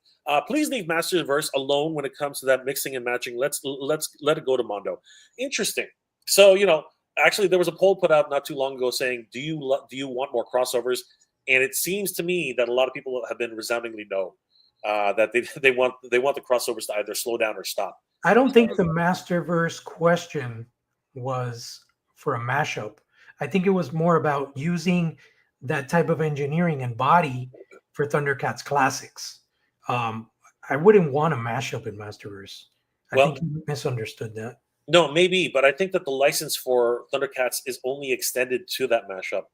Please leave Masterverse alone when it comes to that mixing and matching. Let's let it go to Mondo. Interesting. So actually, there was a poll put out not too long ago saying, "Do you want more crossovers?" And it seems to me that a lot of people have been resoundingly no. That they want the crossovers to either slow down or stop. I don't think the Masterverse question was for a mashup. I think it was more about using that type of engineering and body for Thundercats classics. I wouldn't want a mashup in Masterverse. I think you misunderstood that. No, maybe, but I think that the license for Thundercats is only extended to that mashup,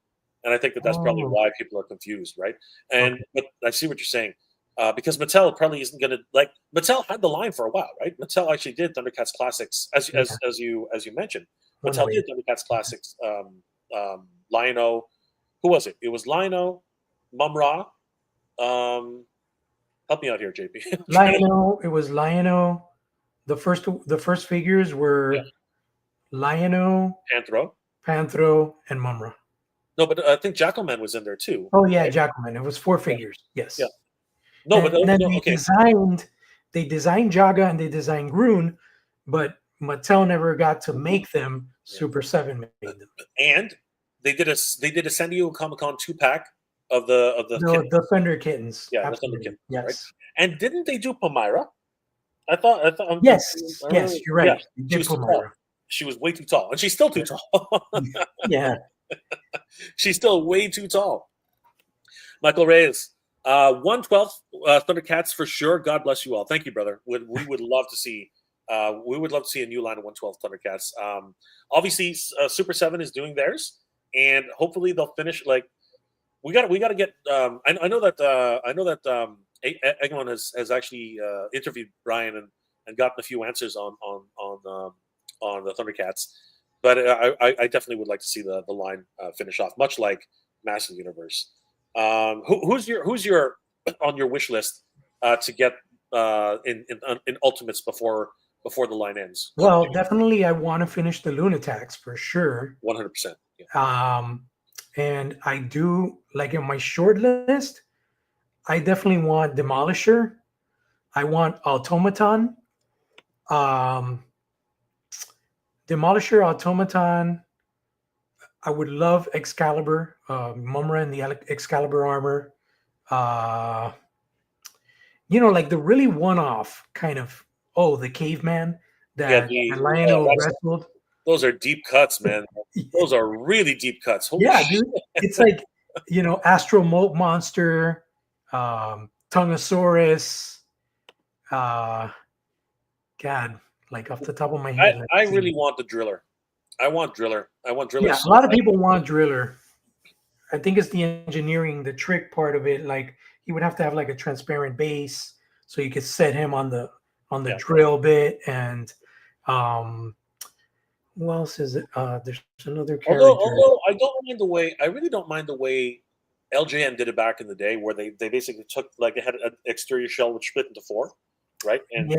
and I think that that's probably why people are confused, right? And but I see what you're saying. Because Mattel probably isn't going to Mattel had the line for a while, right? Mattel actually did Thundercats Classics, as you mentioned. Mattel did Thundercats Classics. Lion-O, who was it? It was Lion-O, Mum-Ra. Help me out here, JP. Lion-O. It was Lion-O. The first figures were Lion-O, Panthro, and Mum-Ra. No, but I think Jackalman was in there too. Oh yeah, right? Jackalman. It was 4 figures. Yes. Yeah. No, but then they designed Jaga and they designed Groon, but Mattel never got to make them. Super 7 made them. And they did a San Diego Comic-Con 2-pack of the Thunder Kittens. Yeah, absolutely. The Thunder Kittens. Yes. Right? And didn't they do Palmyra? I thought. Yes, you're right. Yeah, she was way too tall, and she's still too tall. Yeah. She's still way too tall. Michael Reyes. 1/12 Thundercats for sure. God bless you all. Thank you, brother. We would love to see. We would love to see a new line of 1/12 Thundercats. Obviously, Super 7 is doing theirs, and hopefully they'll finish. We got to get. I know that Eggman has actually interviewed Brian and gotten a few answers on the Thundercats, but I definitely would like to see the line finish off, much like Master Universe. Who's your on your wish list to get in Ultimates before the line ends? Well, definitely I want to finish the Lunatics for sure. 100%. And I do like in my short list. I definitely want Demolisher. I want Automaton. Um, Demolisher, Automaton. I would love Excalibur, Mumra and the Excalibur armor. Uh, like the really one-off kind of. Oh, the caveman Yeah, that Lionel wrestled. those are deep cuts, man. Those are really deep cuts. Holy shit. Dude. It's like, Astro Moat Monster, Tongosaurus. God, like off the top of my head. I really want the Driller. I want Driller. Yeah, a lot of people want Driller. I think it's the engineering, the trick part of it. Like he would have to have like a transparent base, so you could set him on the drill bit. And who else is it? There's another character. Although I really don't mind the way LJN did it back in the day, where they basically took, like, it had an exterior shell which split into 4, right? And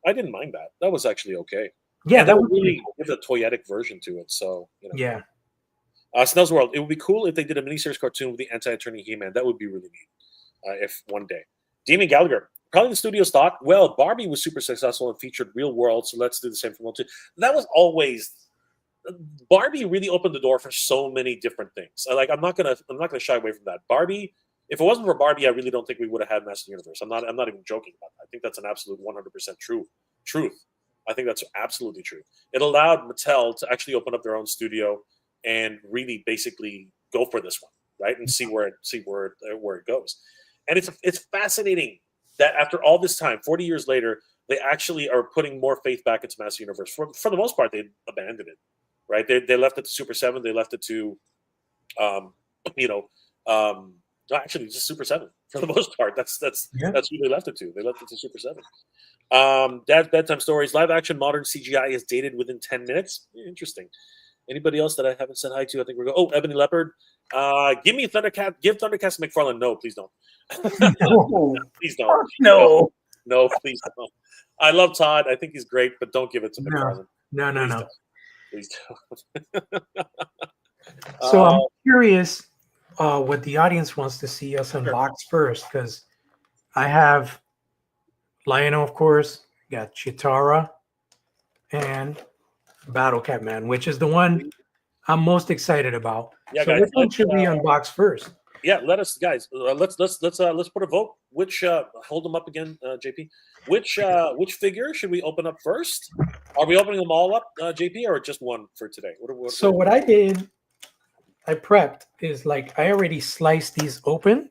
I didn't mind that. That was actually okay. Yeah, that would really give a toyetic version to it. So yeah. Snell's World. It would be cool if they did a miniseries cartoon with the anti-attorney He-Man. That would be really neat. If one day, Damien Gallagher. Probably the studio's thought, well, Barbie was super successful and featured real world, so let's do the same for MOTU. That was always Barbie. Really opened the door for so many different things. I'm not gonna shy away from that. Barbie. If it wasn't for Barbie, I really don't think we would have had Master Universe. I'm not even joking about that. I think that's an absolute 100% truth. I think that's absolutely true. It allowed Mattel to actually open up their own studio and really basically go for this one, right? And see where it goes. And it's fascinating that after all this time, 40 years later, they actually are putting more faith back into Master Universe. For the most part, they abandoned it, right? They left it to Super 7. They left it to, actually just Super 7 for the most part. That's who they left it to. They left it to Super 7. Dad's Bedtime Stories. Live action modern CGI is dated within 10 minutes. Interesting. Anybody else that I haven't said hi to? I think we're going. Oh, Ebony Leopard. Give me Thundercat. Give Thundercats to McFarlane. No, please don't. No. Please don't. No, please don't. I love Todd. I think he's great, but don't give it to McFarlane. No. Please don't. So I'm curious what the audience wants to see us unbox first, because I have Lionel, of course, got Chitara, and Battle Cat Man, which is the one I'm most excited about. Yeah, so guys, which one should we unbox first? Yeah, let us, guys. Let's put a vote. Which hold them up again, JP. Which figure should we open up first? Are we opening them all up, JP, or just one for today? What I did, I prepped is like I already sliced these open,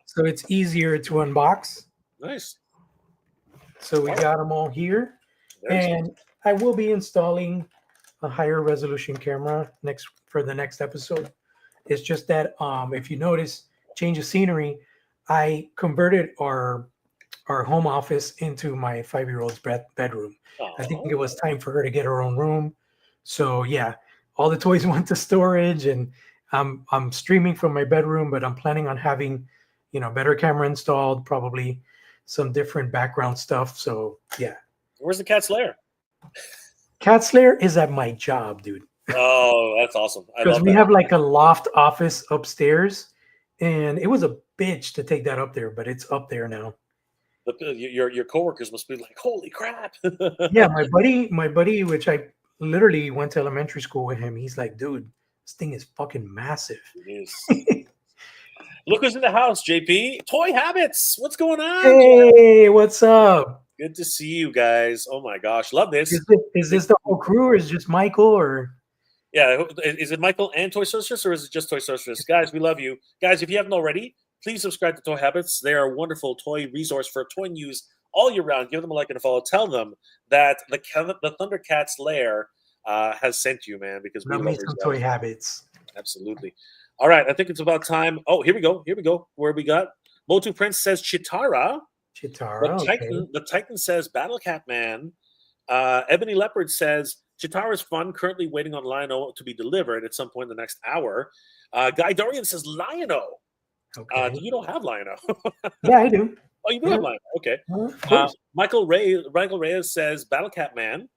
so it's easier to unbox. Nice. So we got them all here, and I will be installing a higher resolution camera for the next episode. It's just that if you notice, change of scenery, I converted our home office into my 5-year-old's bedroom. I think it was time for her to get her own room. So yeah, all the toys went to storage, and I'm streaming from my bedroom, but I'm planning on having, better camera installed, probably some different background stuff. So yeah. Where's the Cat's Lair? Cat's Lair is at my job, dude. Oh, that's awesome. Because we have like a loft office upstairs, and it was a bitch to take that up there, but it's up there now. Your coworkers must be like, holy crap. Yeah, my buddy, which I literally went to elementary school with him, he's like, dude, this thing is fucking massive. It is. Look who's in the house, JP. Toy Habits. What's going on? Hey, what's up? Good to see you guys. Oh my gosh, love this. Is this the whole crew, or is it just Michael, or? Yeah, is it Michael and Toy Sorceress, or is it just Toy Sorceress? Guys, we love you. Guys, if you haven't already, please subscribe to Toy Habits. They are a wonderful toy resource for toy news all year round. Give them a like and a follow. Tell them that the Thundercats Lair has sent you, man, because we love some Toy Habits. Absolutely. All right, I think it's about time. Oh, here we go. Where we got MOTU Prince says Chitara. The Titan says Battle Cat Man. Ebony Leopard says Chitara's fun. Currently waiting on Lion-O to be delivered at some point in the next hour. Guy Dorian says Lion-O. Okay. You don't have Lion-O. Yeah, I do. Oh, you do have Lion-O. Okay. Michael Reyes says Battle Cat Man.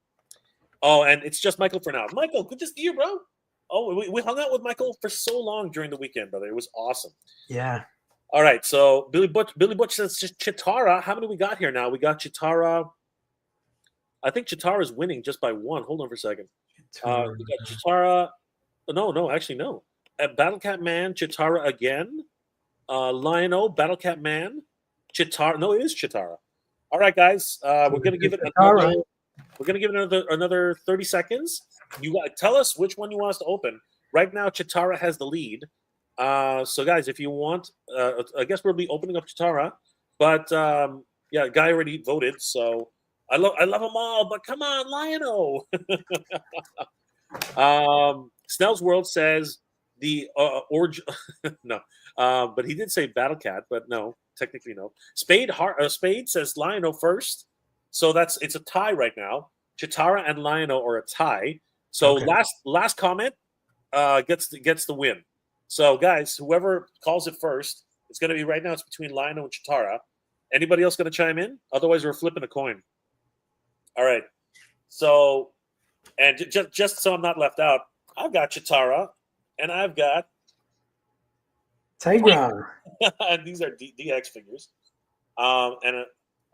Oh, and it's just Michael for now. Michael, good to see you, bro. Oh, we hung out with Michael for so long during the weekend, brother. It was awesome. Yeah. All right, so Billy Butch says Chitara. How many we got here now? We got Chitara. I think Chitara is winning just by one. Hold on for a second. We got Chitara. No, actually no. Battlecat Man, Chitara again. Lion-O, Battlecat Man, Chitara. No, it is Chitara. All right, guys. We're gonna give it another. We're gonna give it another 30 seconds. You tell us which one you want us to open. Right now, Chitara has the lead. So, guys, if you want, I guess we'll be opening up Chitara. But yeah, Guy already voted. So I love them all. But come on, Lion-O. Snell's World says the no, but he did say Battlecat, but no, technically no. Spade says Lion-O first, so it's a tie right now. Chitara and Lion-O are a tie. So Okay. last comment gets the win. So guys, whoever calls it first, it's going to be right now. It's between Lion-O and Chitara. Anybody else going to chime in? Otherwise, we're flipping a coin. All right. So, and just so I'm not left out, I've got Chitara, and I've got Tigra. and these are DX figures. And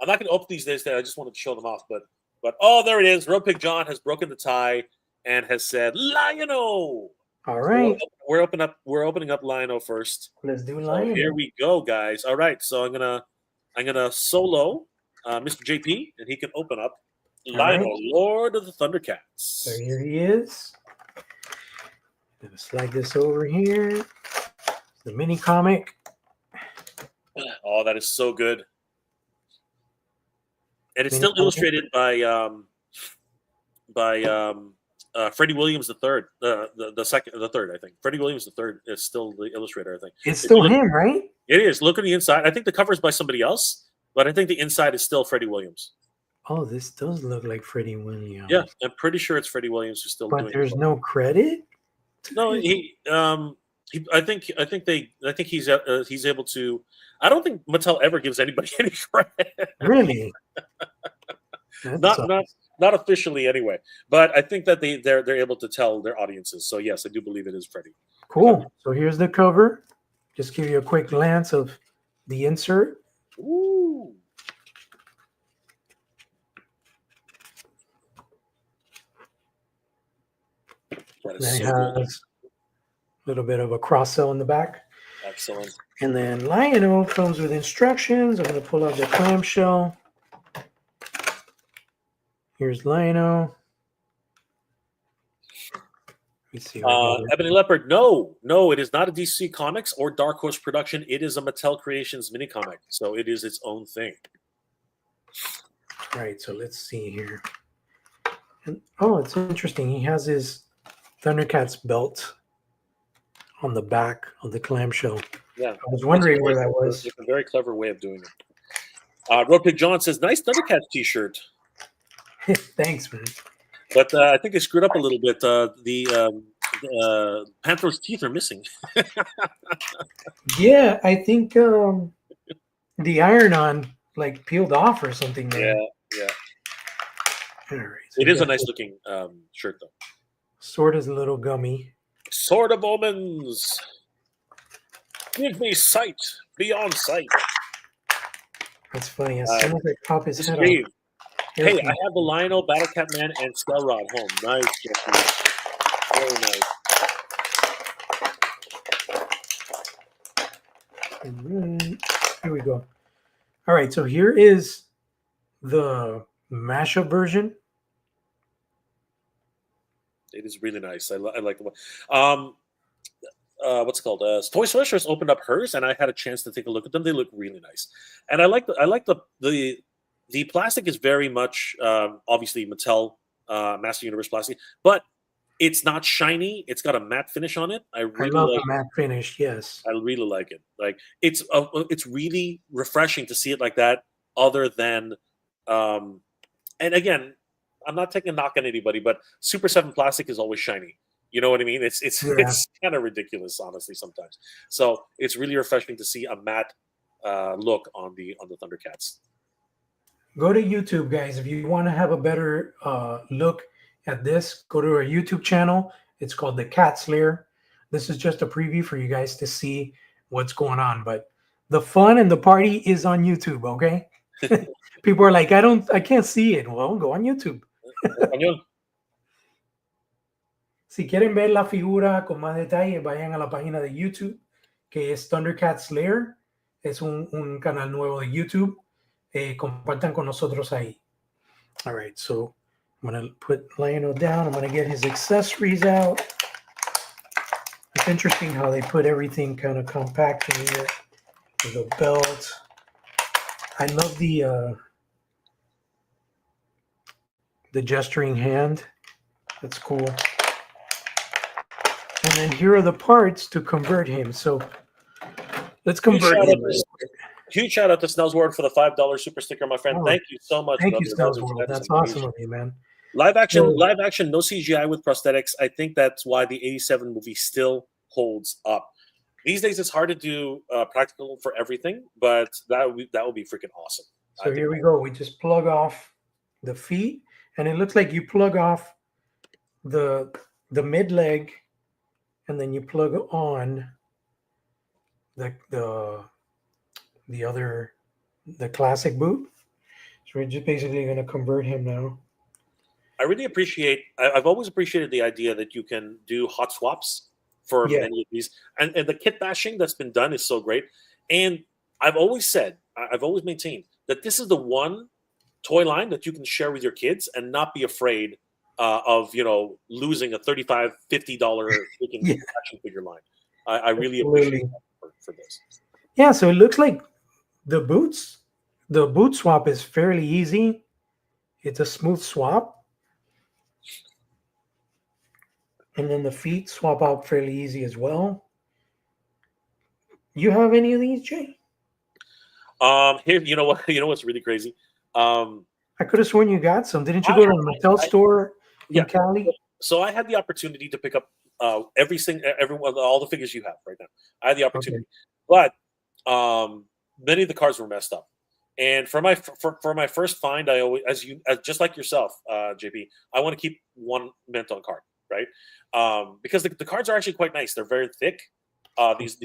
I'm not going to open these days. I just wanted to show them off. But oh, there it is. Road Pig John has broken the tie and has said Lion-O. All right. So we're opening up Lion-O first. Let's do So Lion-O. here we go, guys. All right. So I'm gonna solo Mr. JP, and he can open up Lion-O, right. Lord of the Thundercats. So here he is. Gonna slide this over here. The mini comic. Oh, that is so good. And it's Mini still comic. illustrated by Freddie Williams the third, the third, I think. Freddie Williams the third is still the illustrator, I think. It's still him, right? It is. Look at the inside. I think the cover is by somebody else, but I think the inside is still Freddie Williams. Oh, this does look like Freddie Williams. Yeah, I'm pretty sure it's Freddie Williams who's still doing but it. there's no credit. No, I think he's able to. I don't think Mattel ever gives anybody any credit. Really? Not officially anyway. But I think that they're able to tell their audiences. So yes, I do believe it is Freddie. Cool. So here's the cover. Just give you a quick glance of the insert. Ooh. That is Then it so good. has a little bit of a cross cell in the back. Excellent. And then Lion-O comes with instructions. I'm going to pull out the clamshell. Here's Lion-O. Let me see. Ebony Leopard, no, it is not a DC Comics or Dark Horse production. It is a Mattel Creations mini comic, so it is its own thing. All right, so let's see here. And, oh, it's interesting. He has his Thundercats belt on the back of the clamshell. Yeah, I was wondering where that was. It's a very clever way of doing it. Road Pig John says, "Nice Thundercats T-shirt." Thanks, man. But I think they screwed up a little bit. The Panther's teeth are missing. Yeah, I think the iron-on like peeled off or something. There. Yeah. All right, so It is a nice looking shirt, though. Sword is a little gummy. Sword of Omens. Give me sight beyond sight. That's funny. As soon as I pop his head Dave. off. Hey, I have the Lion-O, Battlecat Man, and Skullrod home. Nice, Jeffrey. Very nice. Right. Here we go. All right, so here is the mashup version. It is really nice. I like the one. What's it called? Toy Swishers opened up hers, and I had a chance to take a look at them. They look really nice, and I like the plastic is very much obviously Mattel Master Universe plastic, but it's not shiny. It's got a matte finish on it. I really love like the matte finish. Yes, I really like it. Like it's really refreshing to see it like that. Other than, and again, I'm not taking a knock on anybody, but Super 7 plastic is always shiny. You know what I mean? It's kind of ridiculous, honestly, sometimes. So it's really refreshing to see a matte look on the Thundercats. go to YouTube, guys. If you want to have a better look at this, go to our YouTube channel. It's called the Cat's Lair. This is just a preview for you guys to see what's going on. But the fun and the party is on YouTube, okay? People are like, I can't see it. Well, go on YouTube. Si quieren ver la figura con más detalle, vayan a la página de YouTube, que es Thundercats Lair. Es un canal nuevo de YouTube. Compartan con nosotros ahí. All right, so I'm going to put Lionel down. I'm going to get his accessories out. It's interesting how they put everything kind of compact in here. The belt. I love the gesturing hand. That's cool. And then here are the parts to convert him. So let's convert him. Huge shout out to Snellsword for the $5 super sticker, my friend. Thank you so much. Thank you, Snellsword. That's awesome of you, man. Live action, no CGI with prosthetics. I think that's why the '87 movie still holds up. These days, it's hard to do practical for everything, but that would be freaking awesome. So here we go. We just plug off the feet, and it looks like you plug off the mid leg, and then you plug on the classic boot. So we're just basically going to convert him now. I really appreciate. I've always appreciated the idea that you can do hot swaps for many of these, and the kit bashing that's been done is so great. And I've always maintained that this is the one toy line that you can share with your kids and not be afraid of losing a $35, $50 freaking action figure line. I really appreciate that for this. Yeah, so it looks like the boot swap is fairly easy. It's a smooth swap. And then the feet swap out fairly easy as well. You have any of these, Jay? Here, you know what's really crazy? I could have sworn you got some. Didn't you go to the Mattel store in Cali? So I had the opportunity to pick up all the figures you have right now. I had the opportunity, but many of the cards were messed up. And for my first find, I always, just like yourself, JP, I want to keep one mint on card, right? Because the cards are actually quite nice. They're very thick. These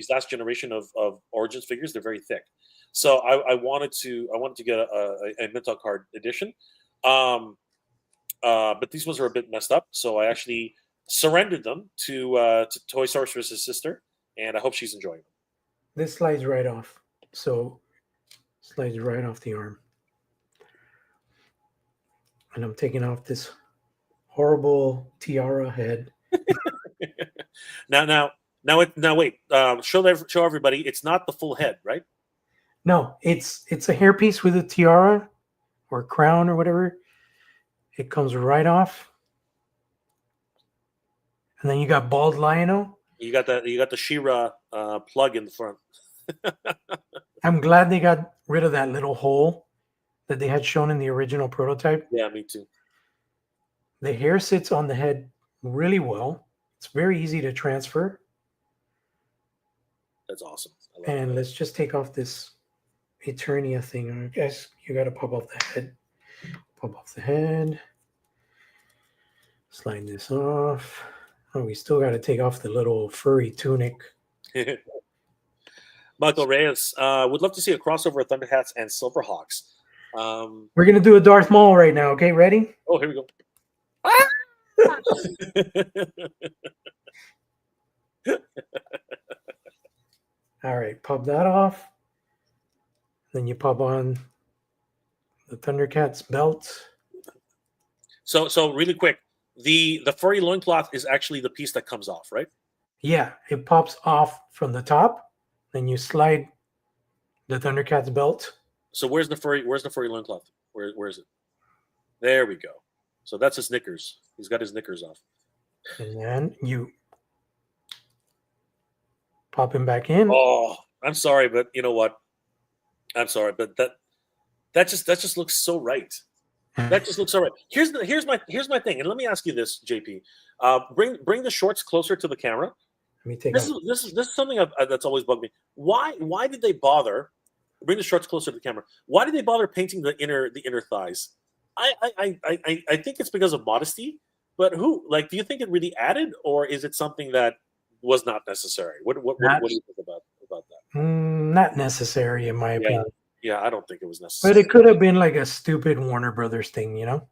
last generation of Origins figures, they're very thick. So I wanted to get a mint on card edition. But these ones are a bit messed up. So I actually surrendered them to Toy Sorceress's sister, and I hope she's enjoying them. This slides right off. So slides right off the arm. And I'm taking off this horrible tiara head. Now wait. Show everybody. It's not the full head, right? No, it's a hairpiece with a tiara or crown or whatever. It comes right off. And then you got bald Lionel. You got the She-Ra plug in the front. I'm glad they got rid of that little hole that they had shown in the original prototype. Yeah, me too. The hair sits on the head really well. It's very easy to transfer. That's awesome. And let's just take off this Eternia thing. I guess you got to pop off the head. Pop off the head. Slide this off. Oh, we still got to take off the little furry tunic. Michael Reyes would love to see a crossover of Thundercats and Silverhawks. We're going to do a Darth Maul right now. Okay, ready? Oh, here we go. All right, pop that off. Then you pop on the Thundercats belt. So really quick, the furry loincloth is actually the piece that comes off, right? Yeah, it pops off from the top. Then you slide the Thundercats belt. So where's the furry loincloth? Where is it? There we go. So that's his knickers. He's got his knickers off. And then you pop him back in. Oh, I'm sorry, but you know what? I'm sorry, but that just looks so right. That just looks so right. Here's my thing, and let me ask you this, JP. Bring the shorts closer to the camera. Let me take this is something that's always bugged me. Why did they bother? Bring the shorts closer to the camera. Why did they bother painting the inner thighs? I think it's because of modesty, But who? Like, do you think it really added, or is it something that was not necessary? What do you think about that? Not necessary in my Yeah, opinion. yeah, I don't think it was But necessary. it could have been like a stupid Warner Brothers thing, you know?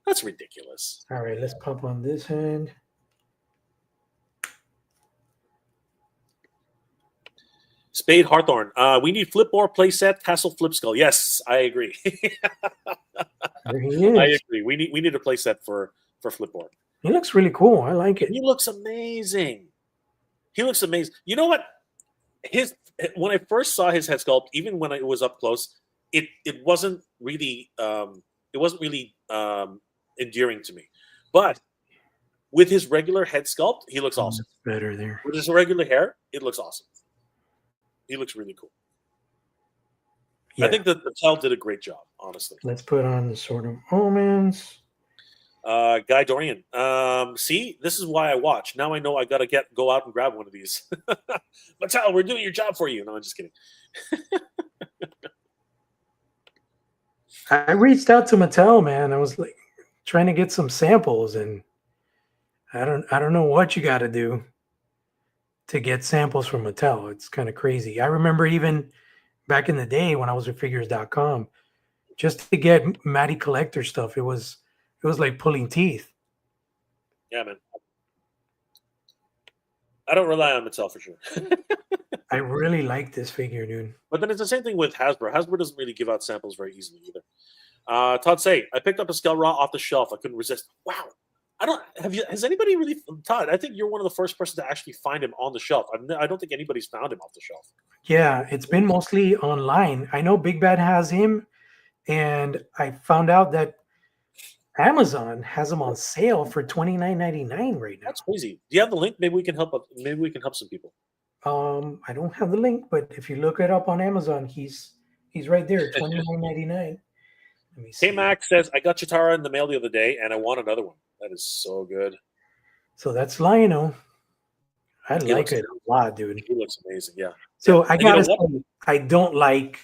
That's ridiculous. All right, let's pop on this hand. Spade Hawthorne. We need Flipboard playset, Castle Flip Skull. Yes, I agree. There he is. I agree. We need a playset for Flipboard. He looks really cool. I like it. He looks amazing. He looks amazing. You know what? When I first saw his head sculpt, even when it was up close, it wasn't really endearing to me. But with his regular head sculpt, he looks awesome. Better there. With his regular hair, it looks awesome. He looks really cool. Yeah. I think that Mattel did a great job, honestly. Let's put on the Sword of Omens. Guy Dorian. See, this is why I watch. Now I know I gotta go out and grab one of these. Mattel, we're doing your job for you. No, I'm just kidding. I reached out to Mattel, man. I was like trying to get some samples, and I don't know what you got to do to get samples from Mattel. It's kind of crazy. I remember even back in the day when I was with figures.com, just to get Matty collector stuff, it was like pulling teeth. Yeah, man. I don't rely on Mattel for sure. I really like this figure, dude. But then it's the same thing with Hasbro. Hasbro doesn't really give out samples very easily either. Todd say, I picked up a Skell-Ra off the shelf. I couldn't resist. Wow. Has anybody really, Todd, I think you're one of the first person to actually find him on the shelf. I don't think anybody's found him off the shelf. Yeah, it's been mostly online. I know Big Bad has him, and I found out that Amazon has them on sale for $29.99 right now. That's crazy. Do you have the link? Maybe we can help. Maybe we can help some people. I don't have the link, but if you look it up on Amazon, he's right there, $29.99. Let me see. K-Mac says, I got Chitara in the mail the other day, and I want another one. That is so good. So that's Lionel. I like it a lot, dude. He looks amazing, yeah. So I gotta say, I don't like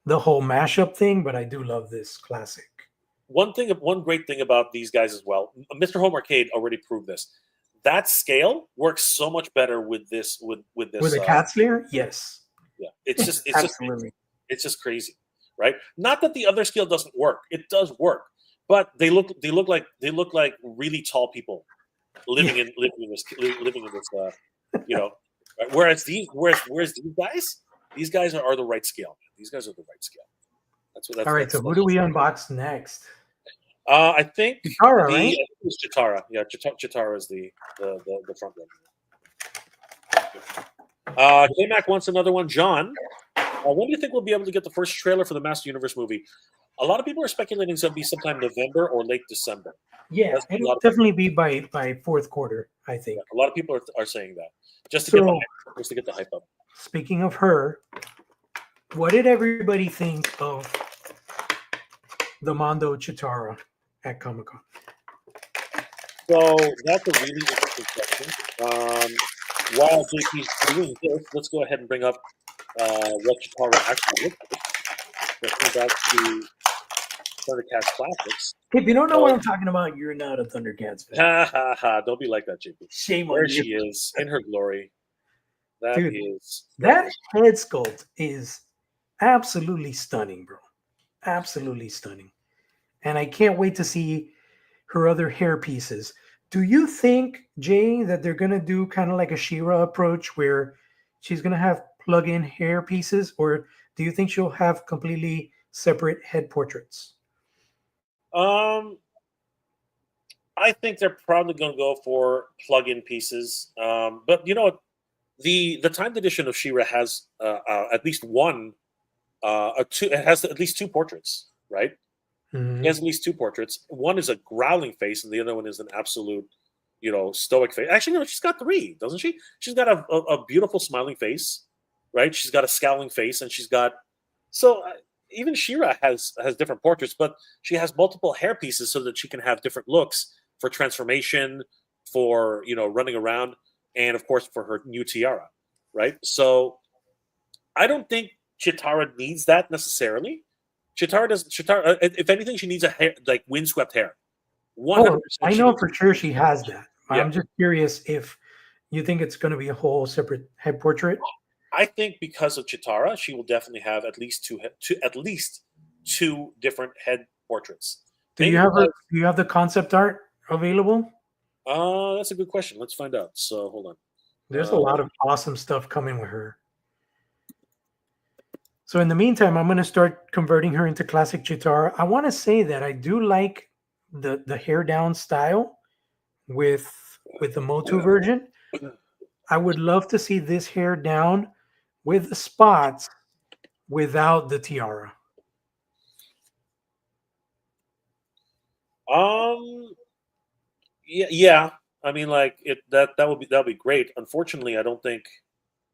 the whole mashup thing, but I do love this classic. One great thing about these guys as well, Mr. Home Arcade already proved this. That scale works so much better with this with a Cats Lair. Yes. Yeah, it's just crazy, right? Not that the other scale doesn't work; it does work, but they look like really tall people living in this you know. Whereas these guys are the right scale. These guys are the right scale. That's all right. So who do we unbox next? I think Chitara, right? It's Chitara. Yeah, Chitara is the front runner. K-Mac wants another one. John, when do you think we'll be able to get the first trailer for the Master Universe movie? A lot of people are speculating it's going to be sometime November or late December. Yeah, it'll definitely be by fourth quarter, I think. Yeah, a lot of people are saying that just to get the hype up. Speaking of her, what did everybody think of the Mondo Chitara at Comic-Con? So that's a really interesting question. While JP's doing this, let's go ahead and bring up what Chitara actually looks like. Let's go back to Thundercats Classics. If you don't know what I'm talking about, you're not a Thundercats fan. Ha ha ha! Don't be like that, JP. Shame on you. There you. she is in her glory. That head sculpt is absolutely stunning, bro. Absolutely stunning. And I can't wait to see her other hair pieces. Do you think, Jay, that they're going to do kind of like a She-Ra approach where she's going to have plug-in hair pieces? Or do you think she'll have completely separate head portraits? I think they're probably going to go for plug-in pieces. But you know what? The timed edition of She-Ra has at least one, it has at least two portraits, right? Mm-hmm. He has at least two portraits. One is a growling face, and the other one is an absolute, stoic face. Actually, no, she's got three, doesn't she? She's got a beautiful smiling face, right? She's got a scowling face, and she's got even She-Ra has different portraits, but she has multiple hair pieces so that she can have different looks for transformation, for running around, and of course for her new tiara, right? So I don't think Chitara needs that necessarily. Chitara, if anything, she needs a hair, like windswept hair, Oh, 100%. I know for sure she has that. Yeah. I'm just curious if you think it's going to be a whole separate head portrait. I think because of Chitara, she will definitely have at least two different head portraits. Do you Maybe have her? because Do you have the concept art available? that's a good question. Let's find out. So hold on. There's a lot of awesome stuff coming with her. So in the meantime, I'm going to start converting her into classic Chitara. I want to say that I do like the hair down style with the MOTU version. I would love to see this hair down with the spots without the tiara. Yeah. I mean, like that'll be great. Unfortunately, I don't think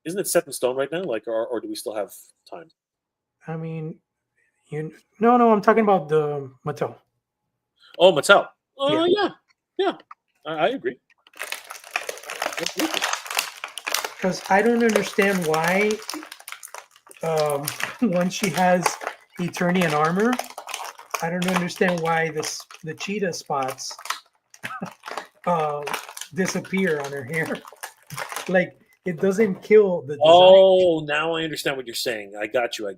isn't it set in stone right now? Like, or do we still have time? I mean, no, I'm talking about the Mattel. Oh, Mattel. Yeah. Yeah. I agree. Because I don't understand why once she has Eternian armor, I don't understand why the cheetah spots disappear on her hair. Like it doesn't kill the design. Oh, now I understand what you're saying. I got you.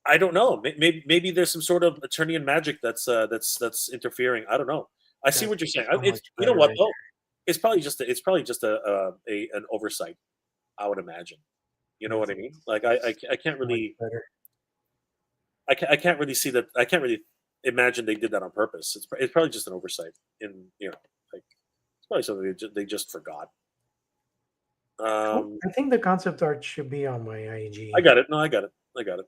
I don't know. Maybe there's some sort of Eternian magic that's interfering. I don't know. I see what you're saying. So It's, you know what though? It's probably just an oversight. I would imagine. You know what I mean? Like I can't really I can't really see that. I can't really imagine they did that on purpose. It's probably just an oversight. Like it's probably something they just forgot. I think the concept art should be on my IG. I got it. No, I got it.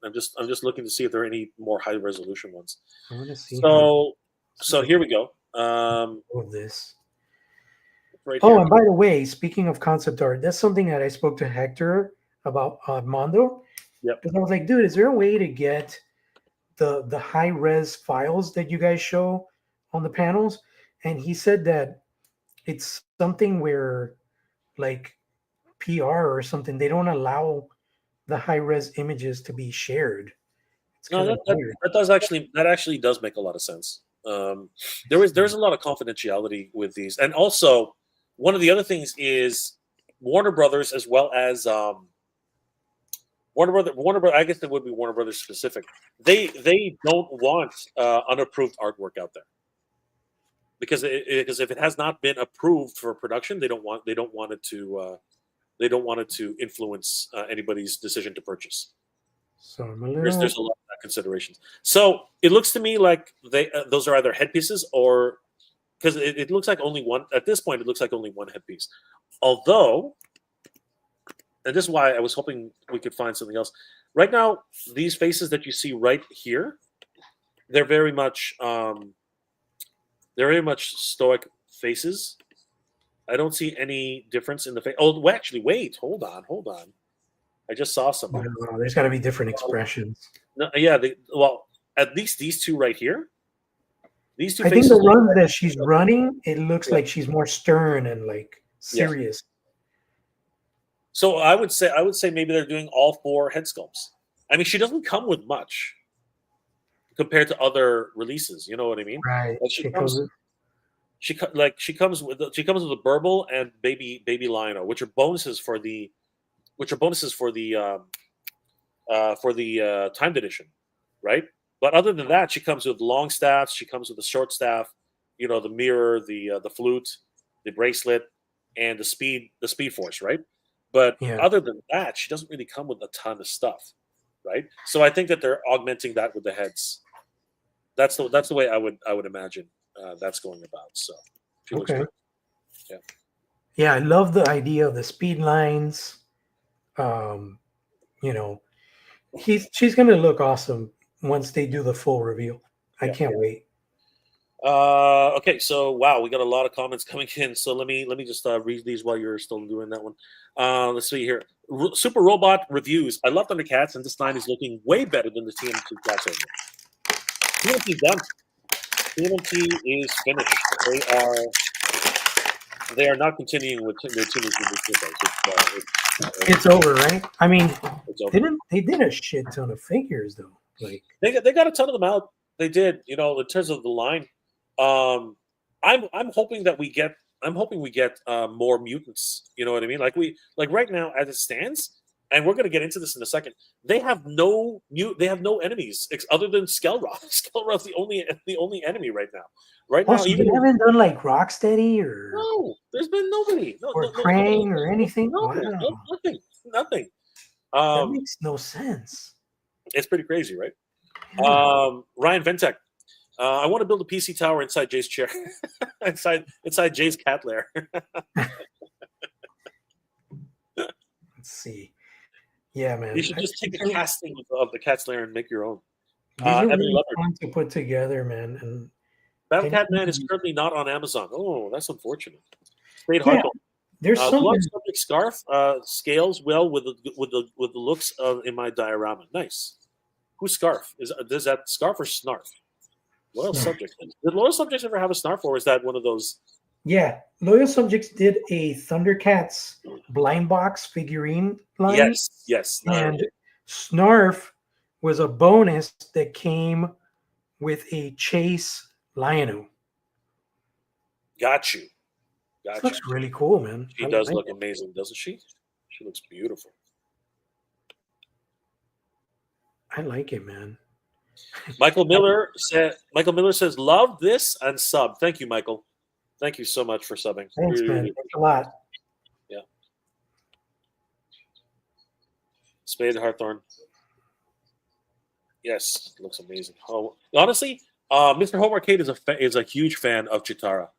I'm just looking to see if there are any more high resolution ones. I want to see. So here we go. Of this. Right Oh, here. and by the way, speaking of concept art, that's something that I spoke to Hector about Mondo. Yep. Because I was like, dude, is there a way to get the high res files that you guys show on the panels? And he said that it's something where like PR or something, they don't allow the high res images to be shared. It's No, kind of weird. that actually does make a lot of sense. There's a lot of confidentiality with these, and also one of the other things is Warner Brothers as well as Warner Brothers. I guess it would be Warner Brothers specific. They don't want unapproved artwork out there because if it has not been approved for production, they don't want it to influence anybody's decision to purchase. So There's a lot of that considerations. So it looks to me like those are either headpieces or because it looks like only one at this point. It looks like only one headpiece. Although, and this is why I was hoping we could find something else. Right now, these faces that you see right here, they're very much stoic faces. I don't see any difference in the face. Oh, well, actually, wait, hold on. I just saw some. No, there's got to be different expressions. No, yeah, at least these two right here. These two. I think the run that she's running, it looks like she's more stern and like serious. Yeah. So I would say maybe they're doing all four head sculpts. I mean, she doesn't come with much compared to other releases. You know what I mean? Right. Like she comes with a Burble and baby Lionel, which are bonuses for the timed edition, right? But other than that, she comes with long staffs. She comes with a short staff, the mirror, the flute, the bracelet, and the speed force, right? But other than that, she doesn't really come with a ton of stuff, right? So I think that they're augmenting that with the heads. That's the way I would imagine that's going about. So she looks good. Yeah. Yeah, I love the idea of the speed lines. She's gonna look awesome once they do the full reveal. I can't wait. Okay, so wow, we got a lot of comments coming in. So let me just read these while you're still doing that one. Let's see here. Super Robot reviews. I love Thundercats, and this line is looking way better than the TMT Cats over. TMT done. TMT is finished. They are not continuing with their Teenage Mutant Ninja Turtles. It's over, right? I mean, they did a shit ton of figures though. Like they got a ton of them out. They did, in terms of the line. I'm hoping that we get. I'm hoping we get more mutants. You know what I mean? Like right now as it stands, and we're going to get into this in a second. They have no They have no enemies other than Skelroth. Skelroth's the only enemy right now. Right now, Also, even they haven't done like Rocksteady or there's been nobody. Krang or anything. No, Wow, nothing. that makes no sense. It's pretty crazy, right? Yeah. Ryan Ventek. I want to build a PC tower inside Jay's chair, inside Jay's cat lair. Let's see. Yeah, man. You should just take a casting of the cat's lair and make your own. These are really fun to put together, man. And Battle Cat Man is currently not on Amazon. Oh, that's unfortunate. Spade yeah, Harpo. there's something. Love subject scarf scales well with the looks in my diorama. Nice. Who's scarf? Is that scarf or snarf? Loyal subjects. Did loyal subjects ever have a snarf, or is that one of those? Yeah, Loyal Subjects did a Thundercats blind box figurine line. Yes. And Snarf was a bonus that came with a Chase Lion-O. Got you. Looks really cool, man. She does look amazing, doesn't she? She looks beautiful. I like it, man. Michael Miller says, love this and sub. Thank you, Michael. Thank you so much for subbing. Thanks, man. Thanks a lot. Yeah. Spade Hawthorne. Yes, looks amazing. Oh, honestly, Mr. Home Arcade is a huge fan of Chitara,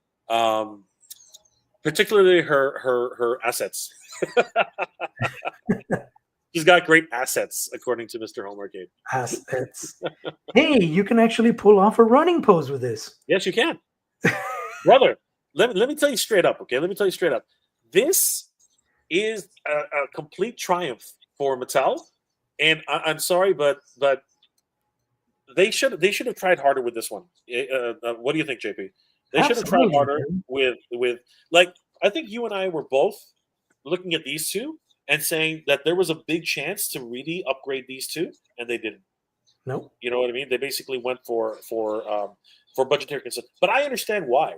particularly her assets. She's got great assets, according to Mr. Home Arcade. Assets. Hey, you can actually pull off a running pose with this. Yes, you can. Brother, let me tell you straight up, okay? Let me tell you straight up. This is a complete triumph for Mattel. And I'm sorry, but they should have tried harder with this one. What do you think, JP? They should have tried harder with like, I think you and I were both looking at these two and saying that there was a big chance to really upgrade these two, and they didn't. Nope. You know what I mean? They basically went for budgetary concerns. But I understand why.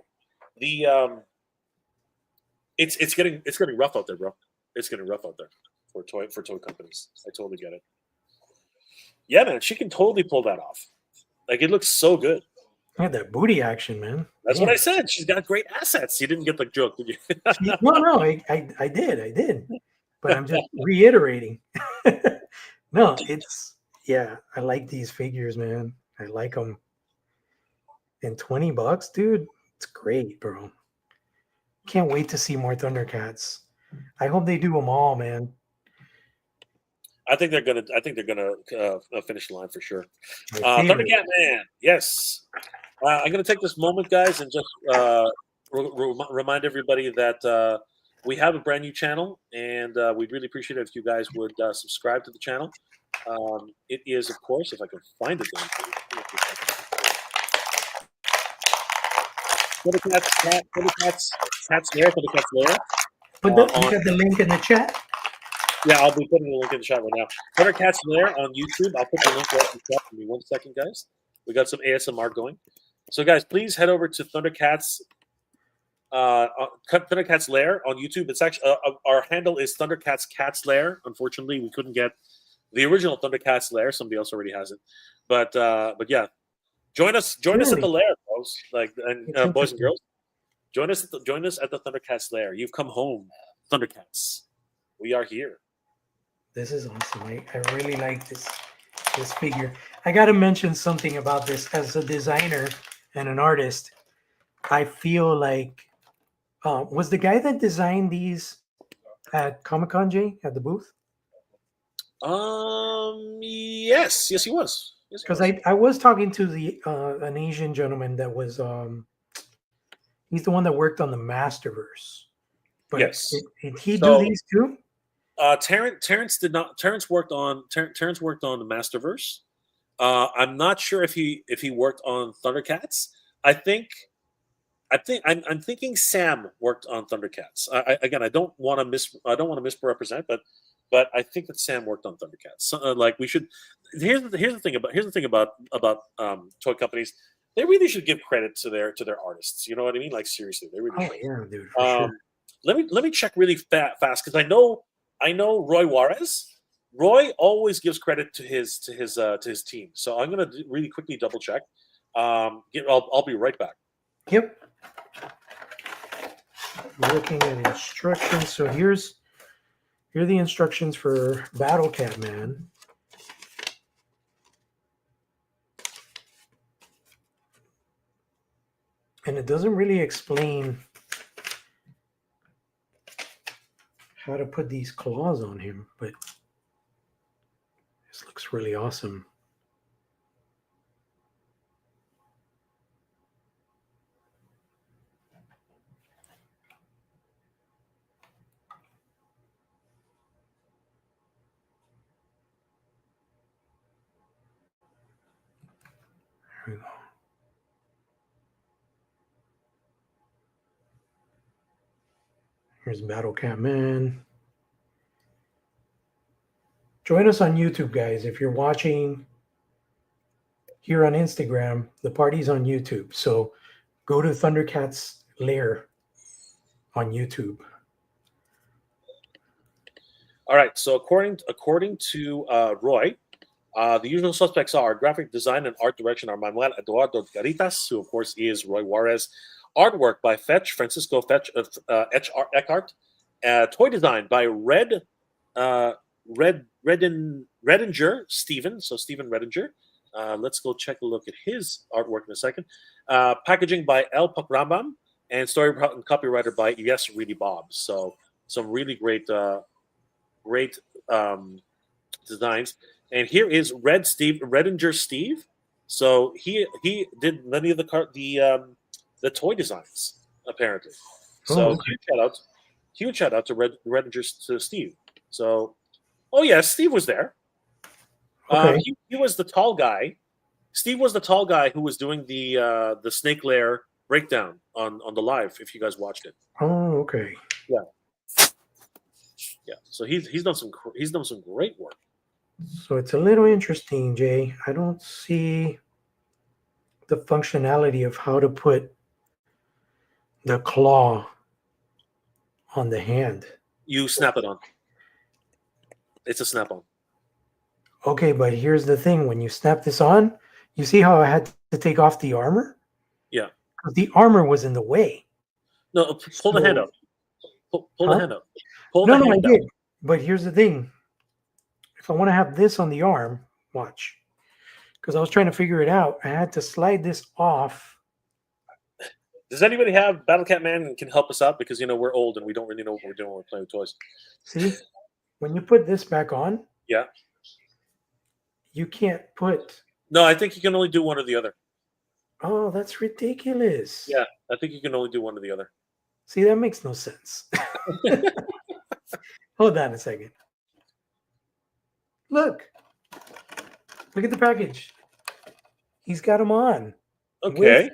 It's getting rough out there, bro. It's getting rough out there for toy companies. I totally get it. Yeah, man, she can totally pull that off. Like, it looks so good. Yeah, that booty action, man. That's what I said. She's got great assets. You didn't get the joke, did you? No, I did. But I'm just reiterating. No, I like these figures, man. I like them. And $20, dude, it's great, bro. Can't wait to see more Thundercats. I hope they do them all, man. I think they're gonna finish the line for sure. Thundercat Man, yes. I'm gonna take this moment, guys, and just remind everybody that we have a brand new channel, and we'd really appreciate it if you guys would subscribe to the channel. It is, of course, if I can find it. Thundercats Lair. Put the link in the chat. Yeah, I'll be putting the link in the chat right now. Thundercats Lair on YouTube. I'll put the link right in the chat. Give me 1 second, guys. We got some ASMR going. So, guys, please head over to Thundercats Lair on YouTube. It's actually our handle is Thundercats Lair. Unfortunately, we couldn't get the original Thundercats Lair. Somebody else already has it. But yeah, join us at the Lair, folks. Boys and girls. Join us at the Thundercats Lair. You've come home, Thundercats. We are here. This is awesome. I really like this figure. I got to mention something about this. As a designer and an artist, I feel like was the guy that designed these at Comic-Con, Jay, at the booth? Yes, he was. Because I was talking to an Asian gentleman that was he's the one that worked on the Masterverse. But yes. Did he do these too? Terrence did not. Terrence worked on the Masterverse. I'm not sure if he worked on Thundercats. I'm thinking Sam worked on Thundercats. I don't want to misrepresent, but I think that Sam worked on Thundercats. Like we should. Here's the thing about toy companies. they really should give credit to their artists. You know what I mean? Like seriously, they really Oh should. yeah, dude, for sure. Let me check really fast because I know Roy Juarez. Roy always gives credit to his team. So I'm gonna really quickly double check. I'll be right back. Yep. Looking at instructions. So here are the instructions for Battle Cat Man. And it doesn't really explain how to put these claws on him, but this looks really awesome. There we go. Here's Battle Cat Man. Join us on YouTube, guys. If you're watching here on Instagram, the party's on YouTube. So go to Thundercats Lair on YouTube. All right. So according to Roy, the usual suspects are graphic design and art direction are Manuel Eduardo Garitas, who of course is Roy Juarez. Artwork by Francisco Eckhart. Toy design by Redinger Steven. So Steven Redinger. Let's go check a look at his artwork in a second. Packaging by El Pakrambam and story and copywriter by Yes Really Bob. So some really great designs. And here is Redinger Steve. So he did many of the toy designs apparently. So huge shout out to Redinger to Steve. So yes, Steve was there. Okay. He was the tall guy. Steve was the tall guy who was doing the Snake Lair breakdown on the live. If you guys watched it. Oh, okay. Yeah. So he's done some great work. So it's a little interesting, Jay. I don't see the functionality of how to put the claw on the hand. You snap it on. It's a snap on. Okay, but here's the thing. When you snap this on, you see how I had to take off the armor? Yeah. Because the armor was in the way. No, pull the hand up. Pull the hand up. I did. But here's the thing. If I want to have this on the arm, watch. Because I was trying to figure it out. I had to slide this off. Does anybody have Battle Cat Man and can help us out? Because, we're old and we don't really know what we're doing when we're playing with toys. See? When you put this back on, yeah, you can't put... No, I think you can only do one or the other. Oh, that's ridiculous. Yeah, I think you can only do one or the other. See, that makes no sense. Hold on a second. Look at the package. He's got them on. Okay.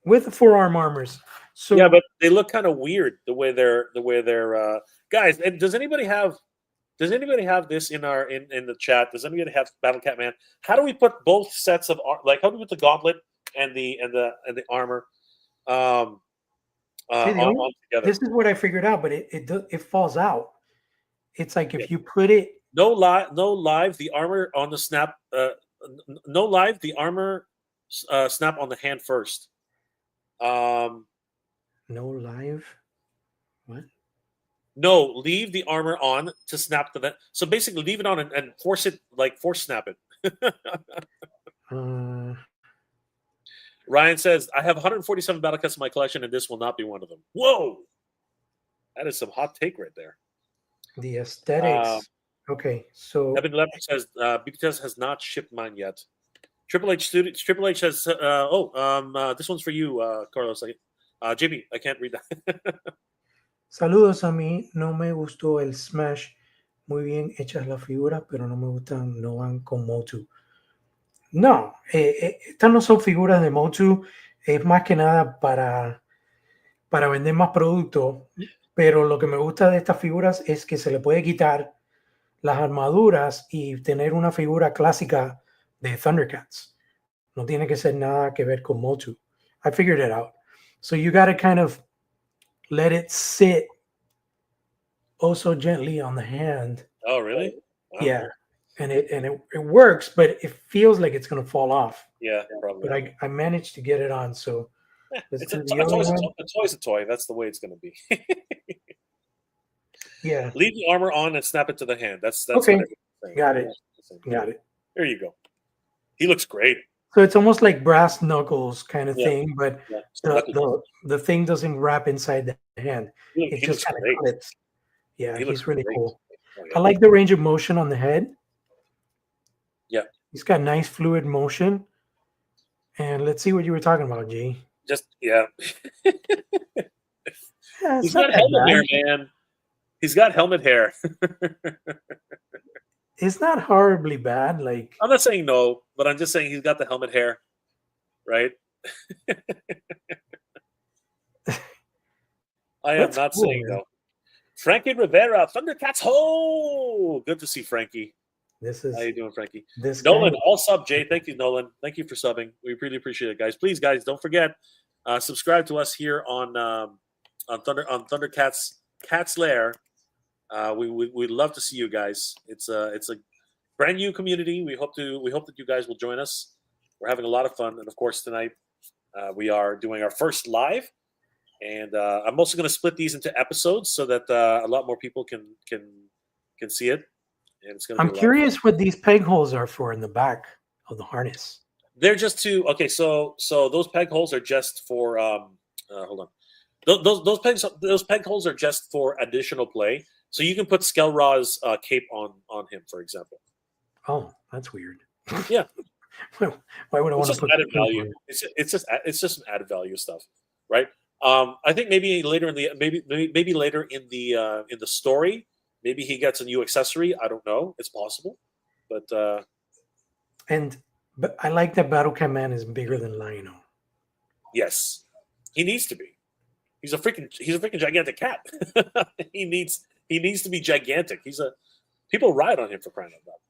With the forearm armors. So yeah, but they look kind of weird the way they're guys. And does anybody have this in the chat? Does anybody have Battle Cat Man? How do we put both sets of how do we put the gauntlet and the armor on together? This is what I figured out, but it falls out. It's like if you put it no live the armor on the snap no live the armor snap on the hand first. No live. What? No, leave the armor on to snap the. So basically, leave it on and force snap it. Ryan says, "I have 147 Battlecats in my collection, and this will not be one of them." Whoa, that is some hot take right there. The aesthetics. Okay, so Evan Leopard says, "BTS has not shipped mine yet." Triple H says, this one's for you, Carlos. JB, I can't read that. Saludos, a mí no me gustó el Smash. Muy bien hechas las figuras, pero no me gustan, no van con MOTU. No, estas no son figuras de MOTU. Es más que nada para vender más producto. Pero lo que me gusta de estas figuras es que se le puede quitar las armaduras y tener una figura clásica de Thundercats. No tiene que ser nada que ver con MOTU. I figured it out. So you got to kind of let it sit oh so gently on the hand. Oh, really? Wow. Yeah. And it works, but it feels like it's going to fall off. Yeah, probably. But I managed to get it on. So let's do A the other one. toy's a toy. That's the way it's going to be. Yeah. Leave the armor on and snap it to the hand. That's Okay. what everyone's saying. Got it. Got it. There you go. He looks great. So it's almost like brass knuckles kind of thing, but Yeah. the thing doesn't wrap inside the hand. It He just looks kind of great. clips. Yeah, He looks he's really great. cool. Oh, I like the range of motion on the head. Yeah. He's got nice fluid motion. And let's see what you were talking about, G. Just yeah. Yeah, He's got helmet hair, man. He's got helmet hair. It's not horribly bad. Like, I'm not saying no, but I'm just saying he's got the helmet hair, right? I am not cool, saying man. no. Frankie Rivera, Thundercats ho! Good to see Frankie. This is How you doing, Frankie? this Nolan, guy. all sub, Jay. Thank you, Nolan. Thank you for subbing. We really appreciate it, guys. Please, guys, don't forget, subscribe to us here on Thundercats Lair. We'd love to see you guys. It's a brand new community. We hope that you guys will join us. We're having a lot of fun, and of course tonight we are doing our first live. And I'm also going to split these into episodes so that a lot more people can see it. And it's going to. I'm curious what these peg holes are for in the back of the harness. They're just to so those peg holes are just for hold on. Those peg holes are just for additional play. So you can put Skelraw's cape on him, for example. Oh, that's weird. Yeah. Why would I want to put added value? It's just an added value stuff, right? I think maybe later in the maybe later in the story, maybe he gets a new accessory. I don't know. It's possible, but I like that Battlecat Man is bigger than Lionel. Yes, he needs to be. He's a freaking gigantic cat. he needs to be gigantic. People ride on him for crying out loud.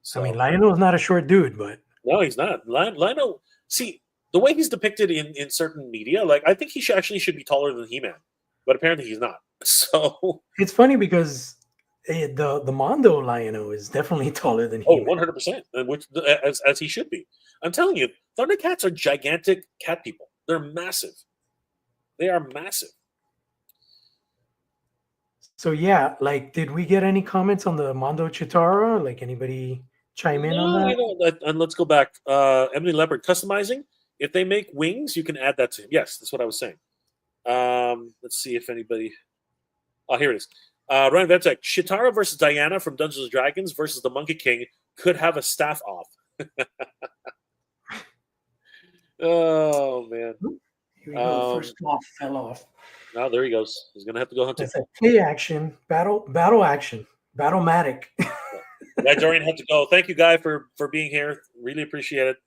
So, I mean, Lionel's not a short dude, but no, he's not. Lionel. See, the way he's depicted in certain media, like I think he should be taller than He-Man, but apparently he's not. So it's funny because the Mondo Lionel is definitely taller than He-Man. 100%, which as he should be. I'm telling you, Thundercats are gigantic cat people. They're massive. They are massive. So yeah, like, did we get any comments on the Mondo Chitara? Like, anybody chime in on that? And let's go back. Emily Leopard, customizing. If they make wings, you can add that to him. Yes, that's what I was saying. Let's see if anybody. Oh, here it is. Ryan Ventek, Chitara versus Diana from Dungeons and Dragons versus the Monkey King could have a staff off. Oh man. Here we go. First off, fell off. Now there he goes. He's gonna have to go hunting. It's a play action, battle action, battle-matic. Guy Dorian had to go. Thank you, Guy, for being here. Really appreciate it.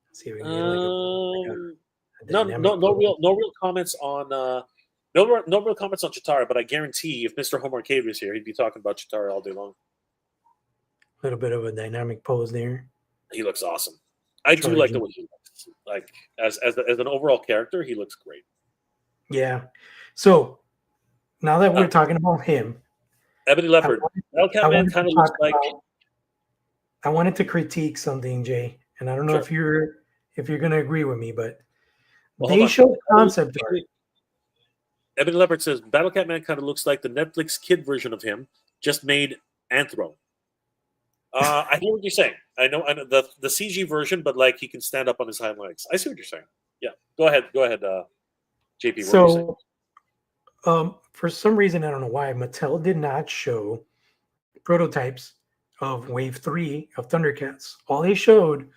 Let's see if we can get no real comments on no real comments on Chitara, but I guarantee if Mr. Home Arcade was here, he'd be talking about Chitara all day long. A little bit of a dynamic pose there. He looks awesome. I do like the way he looks. Like as an overall character, he looks great. Yeah. So now that we're talking about him, Ebony Leopard, Man kind of looks like. I wanted to critique something, Jay, and I don't know if you're going to agree with me, but they showed concept art. Ebony Leopard says Battlecat Man kind of looks like the Netflix kid version of him, just made anthro. I hear what you're saying. I know the CG version, but like he can stand up on his hind legs. I see what you're saying. Yeah, go ahead, JP. So, for some reason, I don't know why, Mattel did not show prototypes of Wave 3 of Thundercats. All they showed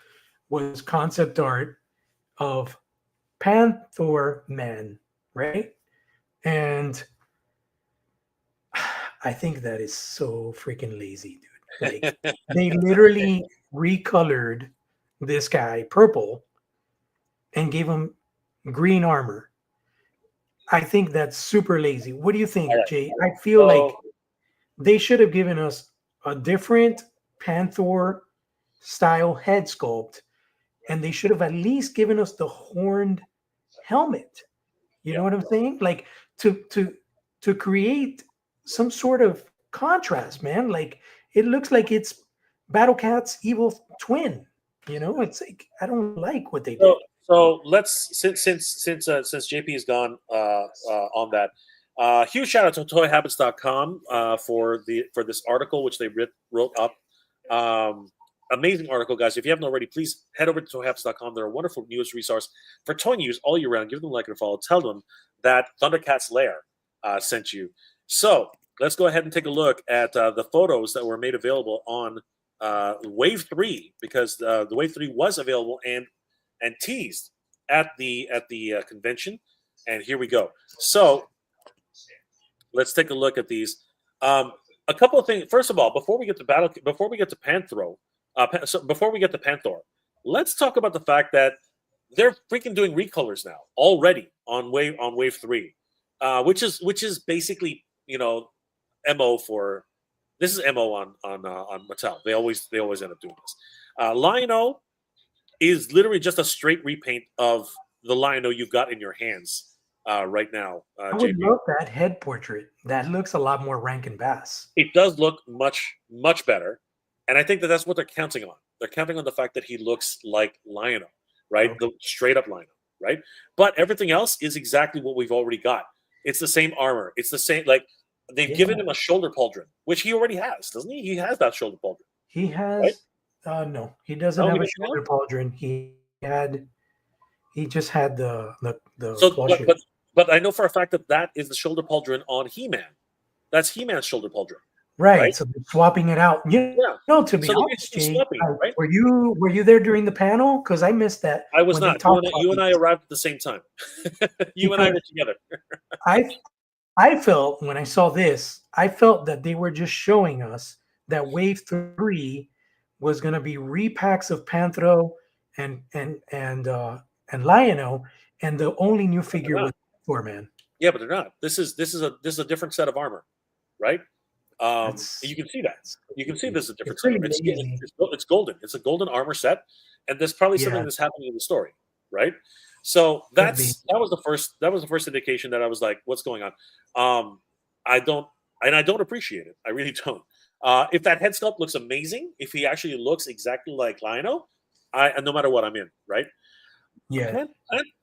was concept art of Panther Man, right? And I think that is so freaking lazy, dude. Like, they literally recolored this guy purple and gave him green armor. I think that's super lazy. What do you think, Jay? I feel like they should have given us a different Panther style head sculpt, and they should have at least given us the horned helmet. You know what I'm saying? Like to create some sort of contrast, man. Like it looks like it's Battle Cat's evil twin. You know, it's like I don't like what they did. So let's since JP is gone on that. Huge shout out to toyhabits.com for this article which they wrote up. Amazing article, guys. If you haven't already, please head over to toyhabits.com. They're a wonderful news resource for toy news all year round. Give them a like and a follow. Tell them that Thundercats Lair sent you. So let's go ahead and take a look at the photos that were made available on Wave 3, because the Wave 3 was available and teased at the convention. And here we go. So let's take a look at these. A couple of things. First of all, before we get to Panthro, before we get to Panther, let's talk about the fact that they're freaking doing recolors now already on Wave 3, which is basically, you know, MO for this is MO on Mattel. They always end up doing this. Lion-O is literally just a straight repaint of the Lion-O you've got in your hands right now. I would love that head portrait. That looks a lot more Rankin Bass. It does look much better, and I think that that's what they're counting on. They're counting on the fact that he looks like Lion-O, right? Okay. The straight up Lion-O, right? But everything else is exactly what we've already got. It's the same armor. It's the same, like they've given him a shoulder pauldron, which he already has, doesn't he? He has that shoulder pauldron. He has. Right? No, he doesn't have a shoulder pauldron. He just had the But I know for a fact that is the shoulder pauldron on He-Man. That's He-Man's shoulder pauldron. Right. So they're swapping it out. Yeah. No, to be honest, Jay, right? Were you there during the panel? Because I missed that. I was not. You and I arrived at the same time. You and I were together. I felt when I saw this, I felt that they were just showing us that Wave 3 was going to be repacks of Panthro and Lion-O, and the only new figure was Thor-Man. Yeah, but they're not. This is a different set of armor, right? You can see that. You can see this is a different set. It's golden. It's a golden armor set, and there's probably something that's happening in the story, right? So that was the first indication that I was like, what's going on? I don't appreciate it. I really don't. If that head sculpt looks amazing, if he actually looks exactly like Lion-O, no matter what, I'm in, right? Yeah.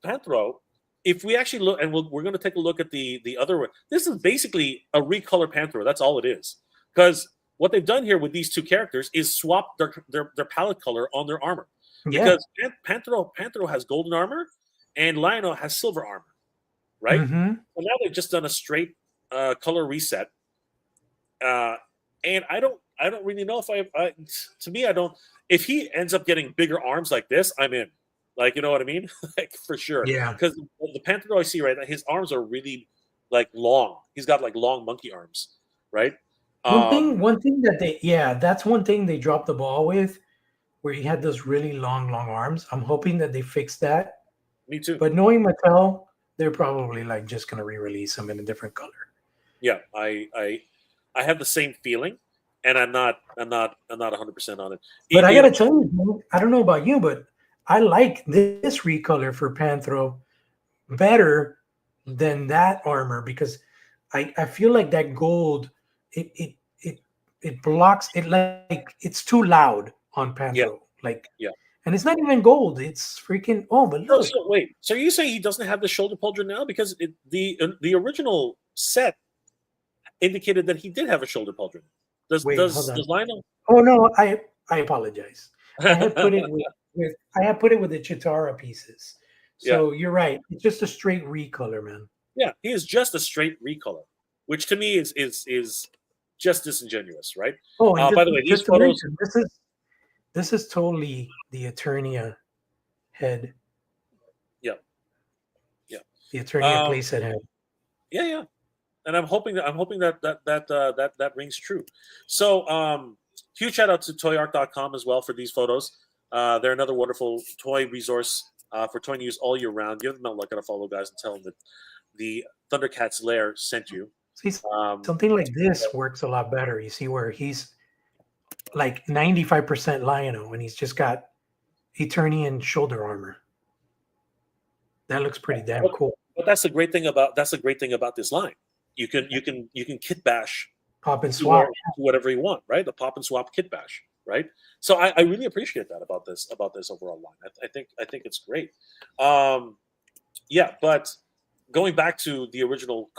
Panthro, if we actually look, and we're going to take a look at the other one. This is basically a recolor Panthro. That's all it is. Because what they've done here with these two characters is swap their palette color on their armor. Yeah. Because Panthro has golden armor, and Lion-O has silver armor, right? Mm-hmm. So now they've just done a straight color reset, and I don't really know if if he ends up getting bigger arms like this, I'm in. Like, you know what I mean? Like, for sure. Yeah. Because the Panthro I see right now, his arms are really like long. He's got like long monkey arms, right? One thing that that's one thing they dropped the ball with, where he had those really long arms. I'm hoping that they fix that. Me too. But knowing Mattel, they're probably like just gonna re-release them in a different color. Yeah, I have the same feeling, and I'm not 100% on it. But I gotta tell you, I don't know about you, but I like this recolor for Panthro better than that armor, because I feel like that gold it blocks it, like it's too loud on Panthro. And it's not even gold, it's freaking but look. So wait, so you say he doesn't have the shoulder pauldron now? Because the original set indicated that he did have a shoulder pauldron. Does Lion-O? Oh no, I apologize. I had put it with the Chitara pieces. So you're right. It's just a straight recolor, man. Yeah, he is just a straight recolor, which to me is just disingenuous, right? Oh, by the way, these photos. This is totally the Eternia head. Yeah. The Eternia playset head. Yeah. And I'm hoping that rings true. So huge shout out to toyart.com as well for these photos. They're another wonderful toy resource for toy news all year round. Give them a look and a follow, guys, and tell them that the Thundercats Lair sent you. See, something like this works a lot better. You see where he's like 95% Lion-O, and he's just got Eternian shoulder armor. That looks pretty damn cool. But that's the great thing about this line. You can kit bash, pop and swap, whatever you want, right? The pop and swap kit bash, right? So I really appreciate that about this overall line. I think it's great. Yeah, but going back to the original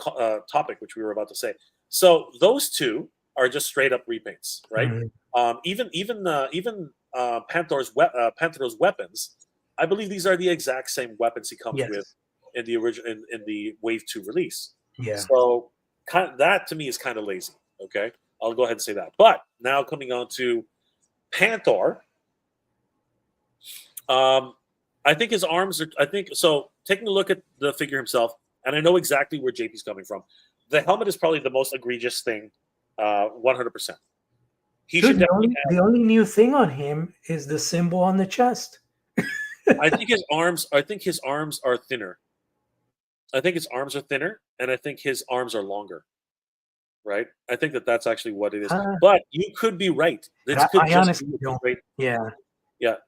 topic, which we were about to say, so those two are just straight up repaints, right? Mm-hmm. Even Panther's weapons, I believe these are the exact same weapons he comes with in the original in the Wave 2 release. Yeah. So that to me is kind of lazy. Okay, I'll go ahead and say that. But now coming on to Panther, I think his arms are. I think so. Taking a look at the figure himself, and I know exactly where JP's coming from. The helmet is probably the most egregious thing, 100%. The only new thing on him is the symbol on the chest. I think his arms are thinner. I think his arms are thinner, and I think his arms are longer. Right? I think that's actually what it is. But you could be right. This could just be straight, yeah.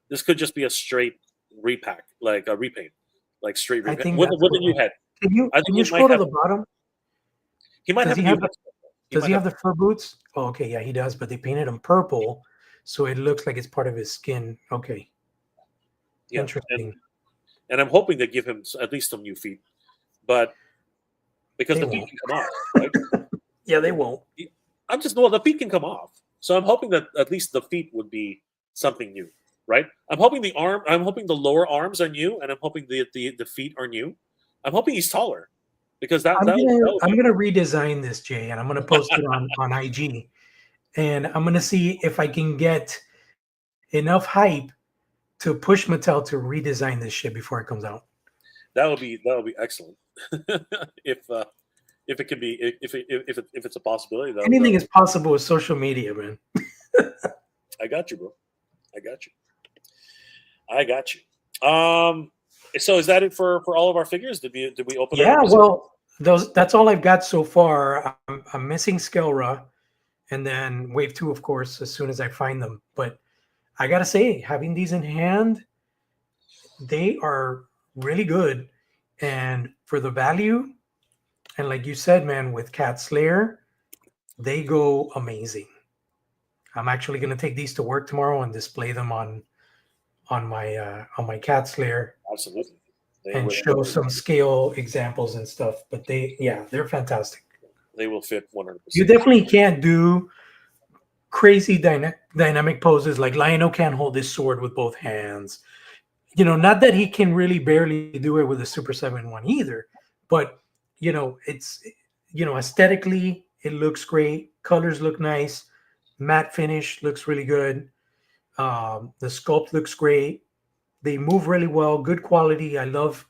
This could just be a straight repack, like a repaint, like straight repaint with a new head. Can you scroll to the bottom? He might have. Does he have the fur boots? Oh, okay, yeah, he does. But they painted him purple, so it looks like it's part of his skin. Okay. Yeah, interesting. And I'm hoping they give him at least some new feet, but because the feet can come off, right? Yeah, they won't. The feet can come off, so I'm hoping that at least the feet would be something new, right? I'm hoping the lower arms are new, and I'm hoping the feet are new. I'm hoping he's taller, because I'm gonna redesign this, Jay, and I'm gonna post it on IG, and I'm gonna see if I can get enough hype to push Mattel to redesign this shit before it comes out. That would be excellent. If it can be, if it's a possibility, anything is possible with social media, man. I got you, bro. I got you. So is that it for all of our figures? Did we open? Yeah, well, that's all I've got so far. I'm missing Skelra, and then Wave 2, of course, as soon as I find them. But I gotta say, having these in hand, they are really good, and for the value. And like you said, man, with Cat's Lair, they go amazing. I'm actually going to take these to work tomorrow and display them on my Cat's Lair. Absolutely. And show some scale examples and stuff. But they're fantastic. They will fit 100%. You definitely can't do crazy dynamic poses like Lion-O can't hold his sword with both hands. Not that he can really barely do it with a Super 7-1 either, but it's aesthetically it looks great. Colors look nice. Matte finish looks really good. The sculpt looks great. They move really well. Good quality. I love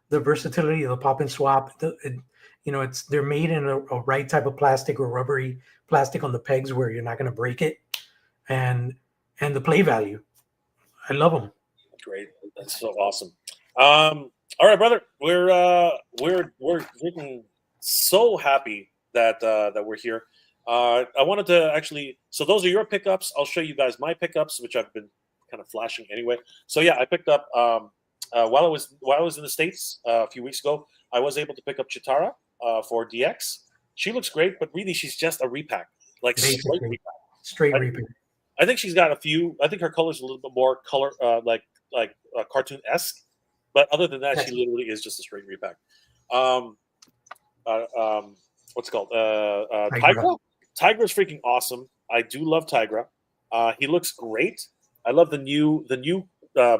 the versatility of the pop and swap. They're made in a right type of plastic or rubbery plastic on the pegs where you're not going to break it, and the play value. I love them. Great. That's so awesome. All right, brother. We're freaking so happy that we're here. I wanted to actually. So those are your pickups. I'll show you guys my pickups, which I've been kind of flashing anyway. So yeah, I picked up while I was in the States a few weeks ago. I was able to pick up Chitara for DX. She looks great, but really she's just a repack, like straight repack. I think she's got a few. I think her color's a little bit more color like cartoon-esque. But other than that, she literally is just a straight repack. What's it called? Tigra. Tigra's freaking awesome. I do love Tigra. He looks great. I love the new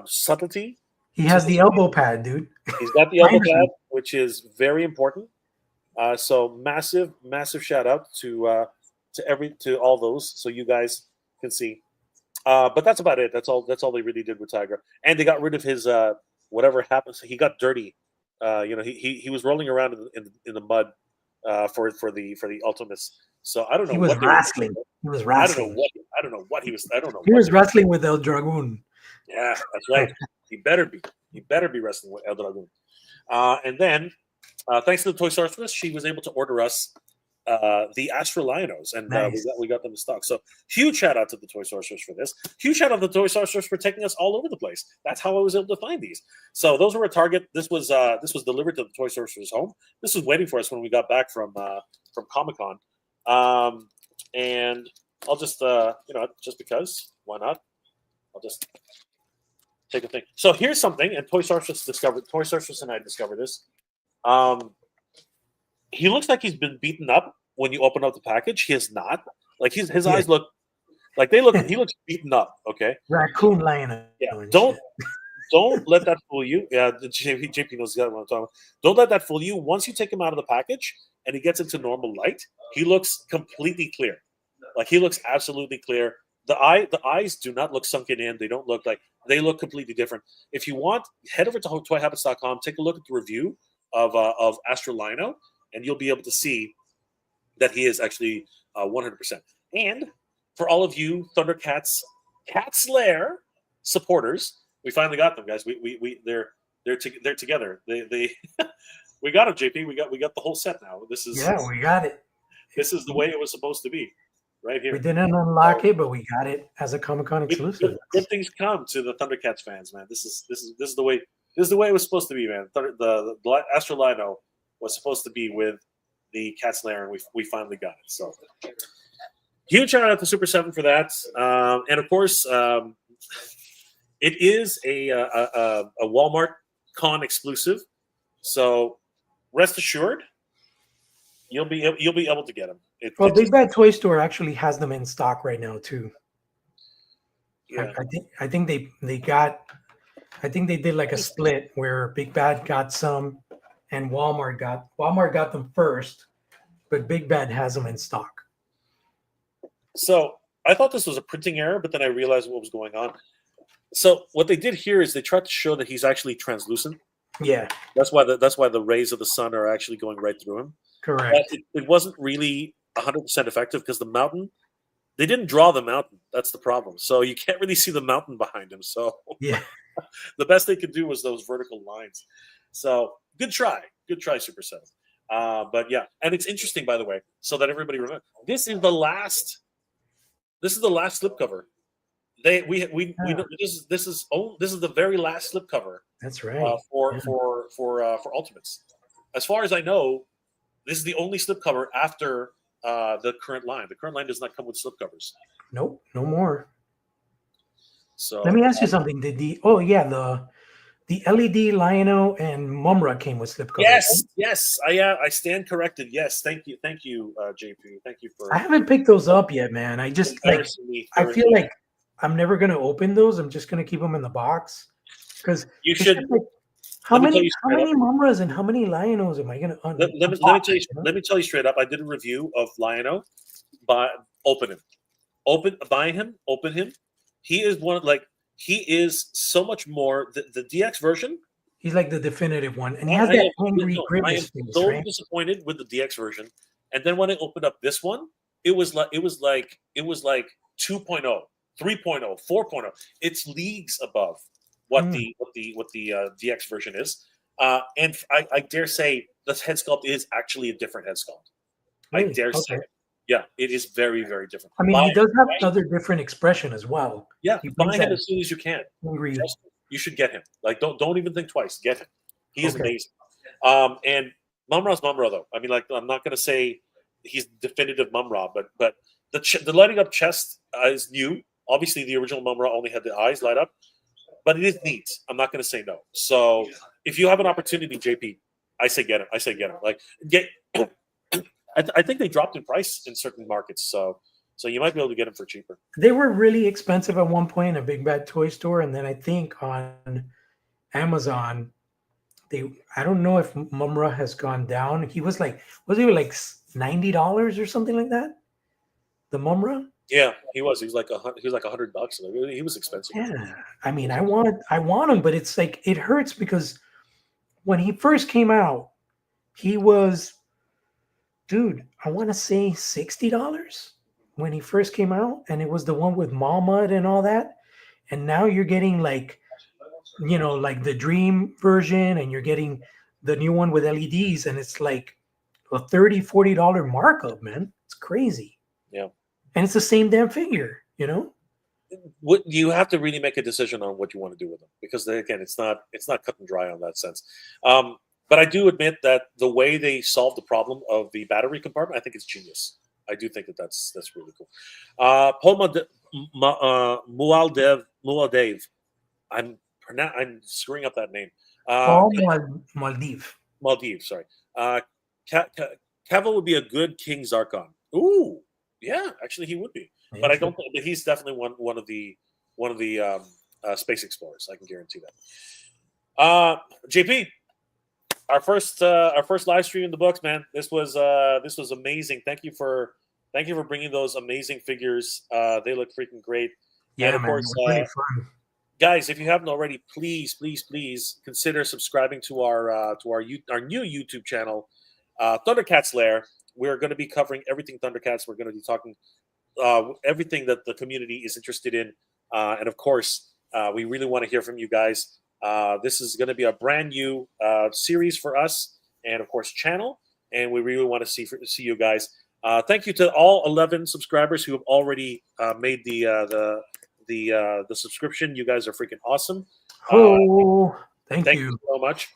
subtlety. He has the elbow pad, dude. He's got the elbow pad, which is very important. So massive shout out to all those, so you guys can see. But that's about it. That's all they really did with Tigra, and they got rid of his. Whatever happens, he got dirty. He was rolling around in the mud for the Ultimates. So I don't know. He was wrestling. He was wrestling. I don't know what he was. I don't know. He was wrestling with El Dragoon. Yeah, that's right. He better be. He better be wrestling with El Dragoon. And then, thanks to the Toy Sorceress, she was able to order us the Astrolinos, and Nice. we got them in stock. So huge shout out to the Toy Sorcerers for this. Huge shout out to the Toy Sorcerers for taking us all over the place. That's how I was able to find these. So those were a Target. This was delivered to the Toy Sorcerers home. This was waiting for us when we got back from Comic-Con. And I'll just just because, why not? I'll just take a thing. So here's something, and Toy Sorcerers and I discovered this. He looks like he's been beaten up when you open up the package. He is not. Like his eyes look like he looks beaten up. Okay. Raccoon lion. Yeah. Don't let that fool you. Yeah, JP knows what I'm talking about. Don't let that fool you. Once you take him out of the package and he gets into normal light, he looks completely clear. Like he looks absolutely clear. The eyes do not look sunken in. They don't look like they look completely different. If you want, head over to toyhabits.com, take a look at the review of Astrolino, and you'll be able to see that he is actually 100%. And for all of you Thundercats Lair supporters, we finally got them, guys. They're together. They we got them, JP. We got the whole set now. We got it. This is the way it was supposed to be, right here. We didn't unlock it, but we got it as a Comic-Con exclusive. Good things come to the Thundercats fans, man. This is the way it was supposed to be, man. The Astrolino was supposed to be with the Cat's Lair, and we finally got it. So huge shout out to Super 7 for that. And of course, it is a Walmart Con exclusive. So rest assured, you'll be able to get them. Big Bad Toy Store actually has them in stock right now too. Yeah. I think they did like a split where Big Bad got some and Walmart got them first, but Big Bad has them in stock. So I thought this was a printing error, but then I realized what was going on. So what they did here is they tried to show that he's actually translucent. Yeah, that's why the rays of the sun are actually going right through him. Correct. But it wasn't really 100% effective because the mountain, they didn't draw the mountain. That's the problem. So you can't really see the mountain behind him. So yeah, the best they could do was those vertical lines. So good try, Super 7. But yeah, and it's interesting, by the way, so that everybody remembers, this is the last slipcover. This is the very last slipcover. That's right. For Ultimates. As far as I know, this is the only slipcover after the current line. The current line does not come with slipcovers. Nope, no more. So let me ask you something. Did the LED Lionel and Mumra came with slipcovers? Yes. I stand corrected. Yes, thank you, JP. Thank you for. I haven't picked those up yet, man. I just I feel like I'm never gonna open those. I'm just gonna keep them in the box because you should. How many Mumras and how many Lionos am I gonna let me tell you straight up. I did a review of Liono. Open him. He is he is so much more. The DX version. He's like the definitive one, and he has that angry grimace. I am so disappointed with the DX version. And then when I opened up this one, it was like 2.0, 3.0, 4.0. It's leagues above what the DX version is. And I dare say the head sculpt is actually a different head sculpt. Really? I dare say it. Yeah, it is very, very different. I mean, he does have another different expression as well. Yeah, buy him as soon as you can. You should get him. Like, don't even think twice. Get him. He is amazing. And Mumra's Mumra, though. I mean, like, I'm not going to say he's definitive Mumra, but the lighting up chest is new. Obviously, the original Mumra only had the eyes light up, but it is neat. I'm not going to say no. So if you have an opportunity, JP, I say get him. Like, get. I think they dropped in price in certain markets, so you might be able to get them for cheaper. They were really expensive at one point in a Big Bad Toy Store, and then I think on Amazon, I don't know if Mumra has gone down. He was like $90 or something like that. The Mumra. Yeah, he was. He was like $100. He was expensive. Yeah, I mean, I want him, but it's like it hurts because when he first came out, he was. Dude, I want to say $60 when he first came out, and it was the one with Malmud and all that. And now you're getting like the Dream version, and you're getting the new one with LEDs, and it's like a $30-$40 markup, man. It's crazy. Yeah. And it's the same damn figure, you know? What you have to really make a decision on what you want to do with them, because again, it's not cut and dry on that sense. But I do admit that the way they solved the problem of the battery compartment, I think it's genius. I do think that that's really cool. Paul Mualdev, I'm screwing up that name. All Maldive. Maldives, sorry. Cavill would be a good King Zarkon. Ooh, yeah, actually he would be. But I don't think that he's definitely one of the space explorers. I can guarantee that. JP, our first live stream in the books, man. This was amazing. Thank you for bringing those amazing figures. They look freaking great. Yeah, and of man, course, it was really fun. Guys, if you haven't already, please consider subscribing to our new YouTube channel, Thundercats Lair. We're going to be covering everything Thundercats. We're going to be talking everything that the community is interested in, and of course, we really want to hear from you guys. This is going to be a brand new series for us, and of course, channel. And we really want to see you guys. Thank you to all 11 subscribers who have already made the subscription. You guys are freaking awesome. Thank you so much.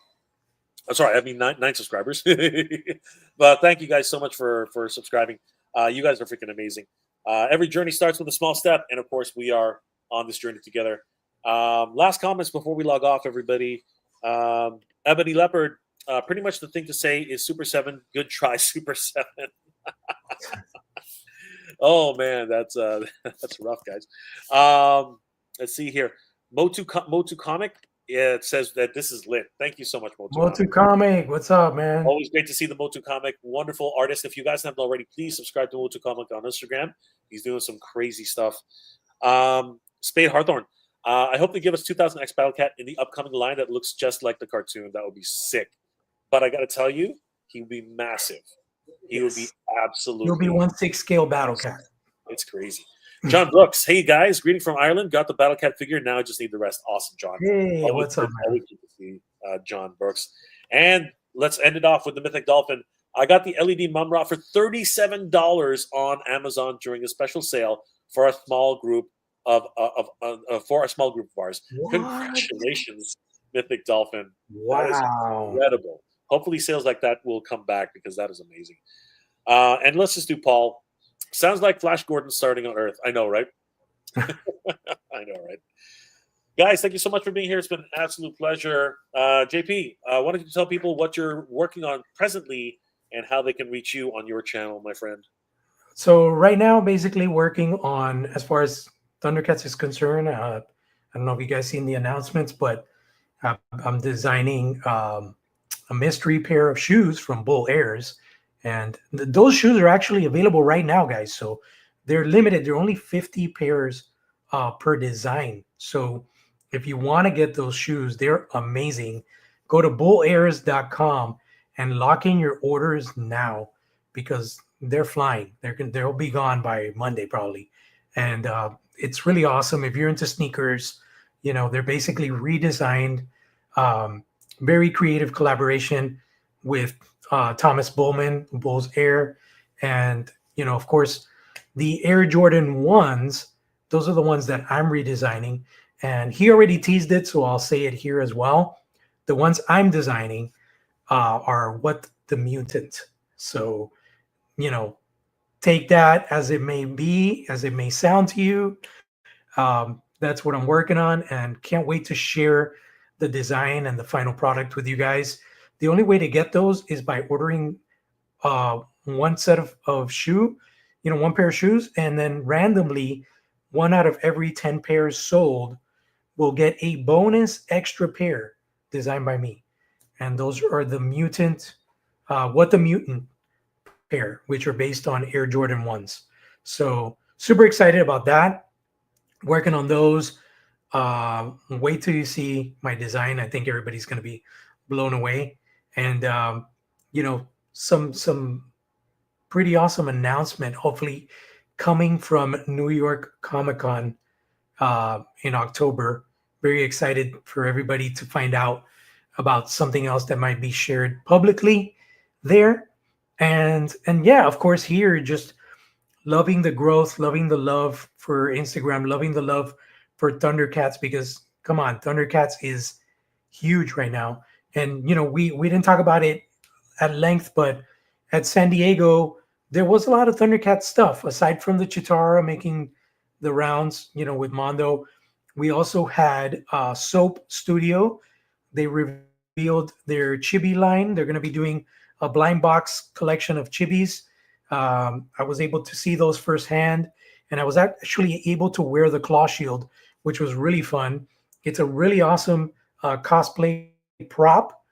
I'm sorry, I mean nine subscribers. But thank you guys so much for subscribing. You guys are freaking amazing. Every journey starts with a small step, and of course, we are on this journey together. Last comments before we log off, everybody. Ebony Leopard, pretty much the thing to say is Super 7. Good try, Super 7. Oh man, that's rough, guys. Let's see here. MOTU Comic. Yeah, it says that this is lit. Thank you so much, MOTU Comic. What's up, man? Always great to see the MOTU Comic. Wonderful artist. If you guys haven't already, please subscribe to MOTU Comic on Instagram. He's doing some crazy stuff. Spade Hawthorne. I hope they give us 2000 X Battlecat in the upcoming line that looks just like the cartoon. That would be sick. But I got to tell you, he would be massive. He would be absolutely. He'll be 1/6 scale Battlecat. It's crazy. John Brooks, hey guys, greeting from Ireland. Got the Battlecat figure. Now I just need the rest. Awesome, John. Hey, what's up, man? Always good to see John Brooks. And let's end it off with the Mythic Dolphin. I got the LED Mumra for $37 on Amazon during a special sale for a small group of ours. What? Congratulations, Mythic Dolphin. Wow, that is incredible. Hopefully, sales like that will come back because that is amazing. And let's just do Paul. Sounds like Flash Gordon starting on Earth. I know, right? I know, right? Guys, thank you so much for being here. It's been an absolute pleasure. JP, why don't you tell people what you're working on presently and how they can reach you on your channel, my friend? So right now, basically working on, as far as Thundercats is concerned, I don't know if you guys seen the announcements, but I'm designing a mystery pair of shoes from Bull Airs. And those shoes are actually available right now, guys. So they're limited. They're only 50 pairs per design. So if you want to get those shoes, they're amazing. Go to bullairs.com and lock in your orders now because they're flying. They'll be gone by Monday probably. And it's really awesome. If you're into sneakers, you know, they're basically redesigned. Very creative collaboration with Thomas Bullman, Bulls Air, and you know, of course, the Air Jordan 1s. Those are the ones that I'm redesigning, and he already teased it, so I'll say it here as well. The ones I'm designing are What the Mutant. So, you know, take that as it may be, as it may sound to you. That's what I'm working on, and can't wait to share the design and the final product with you guys. The only way to get those is by ordering one set of shoe, you know, one pair of shoes, and then randomly, 1 out of every 10 pairs sold will get a bonus extra pair designed by me. And those are the Mutant, What the Mutant pair, which are based on Air Jordan 1s. So super excited about that. Working on those. Wait till you see my design. I think everybody's going to be blown away. And you know, some pretty awesome announcement hopefully coming from New York Comic-Con in October. Very excited for everybody to find out about something else that might be shared publicly there. And yeah, of course, here just loving the growth, loving the love for Instagram, loving the love for Thundercats, because come on, Thundercats is huge right now. And we didn't talk about it at length, but at San Diego, there was a lot of Thundercat stuff aside from the Chitara making the rounds, with Mondo. We also had Soap Studio. They revealed their chibi line. They're going to be doing a blind box collection of chibis. I was able to see those firsthand, and I was actually able to wear the claw shield, which was really fun. It's a really awesome cosplay prop,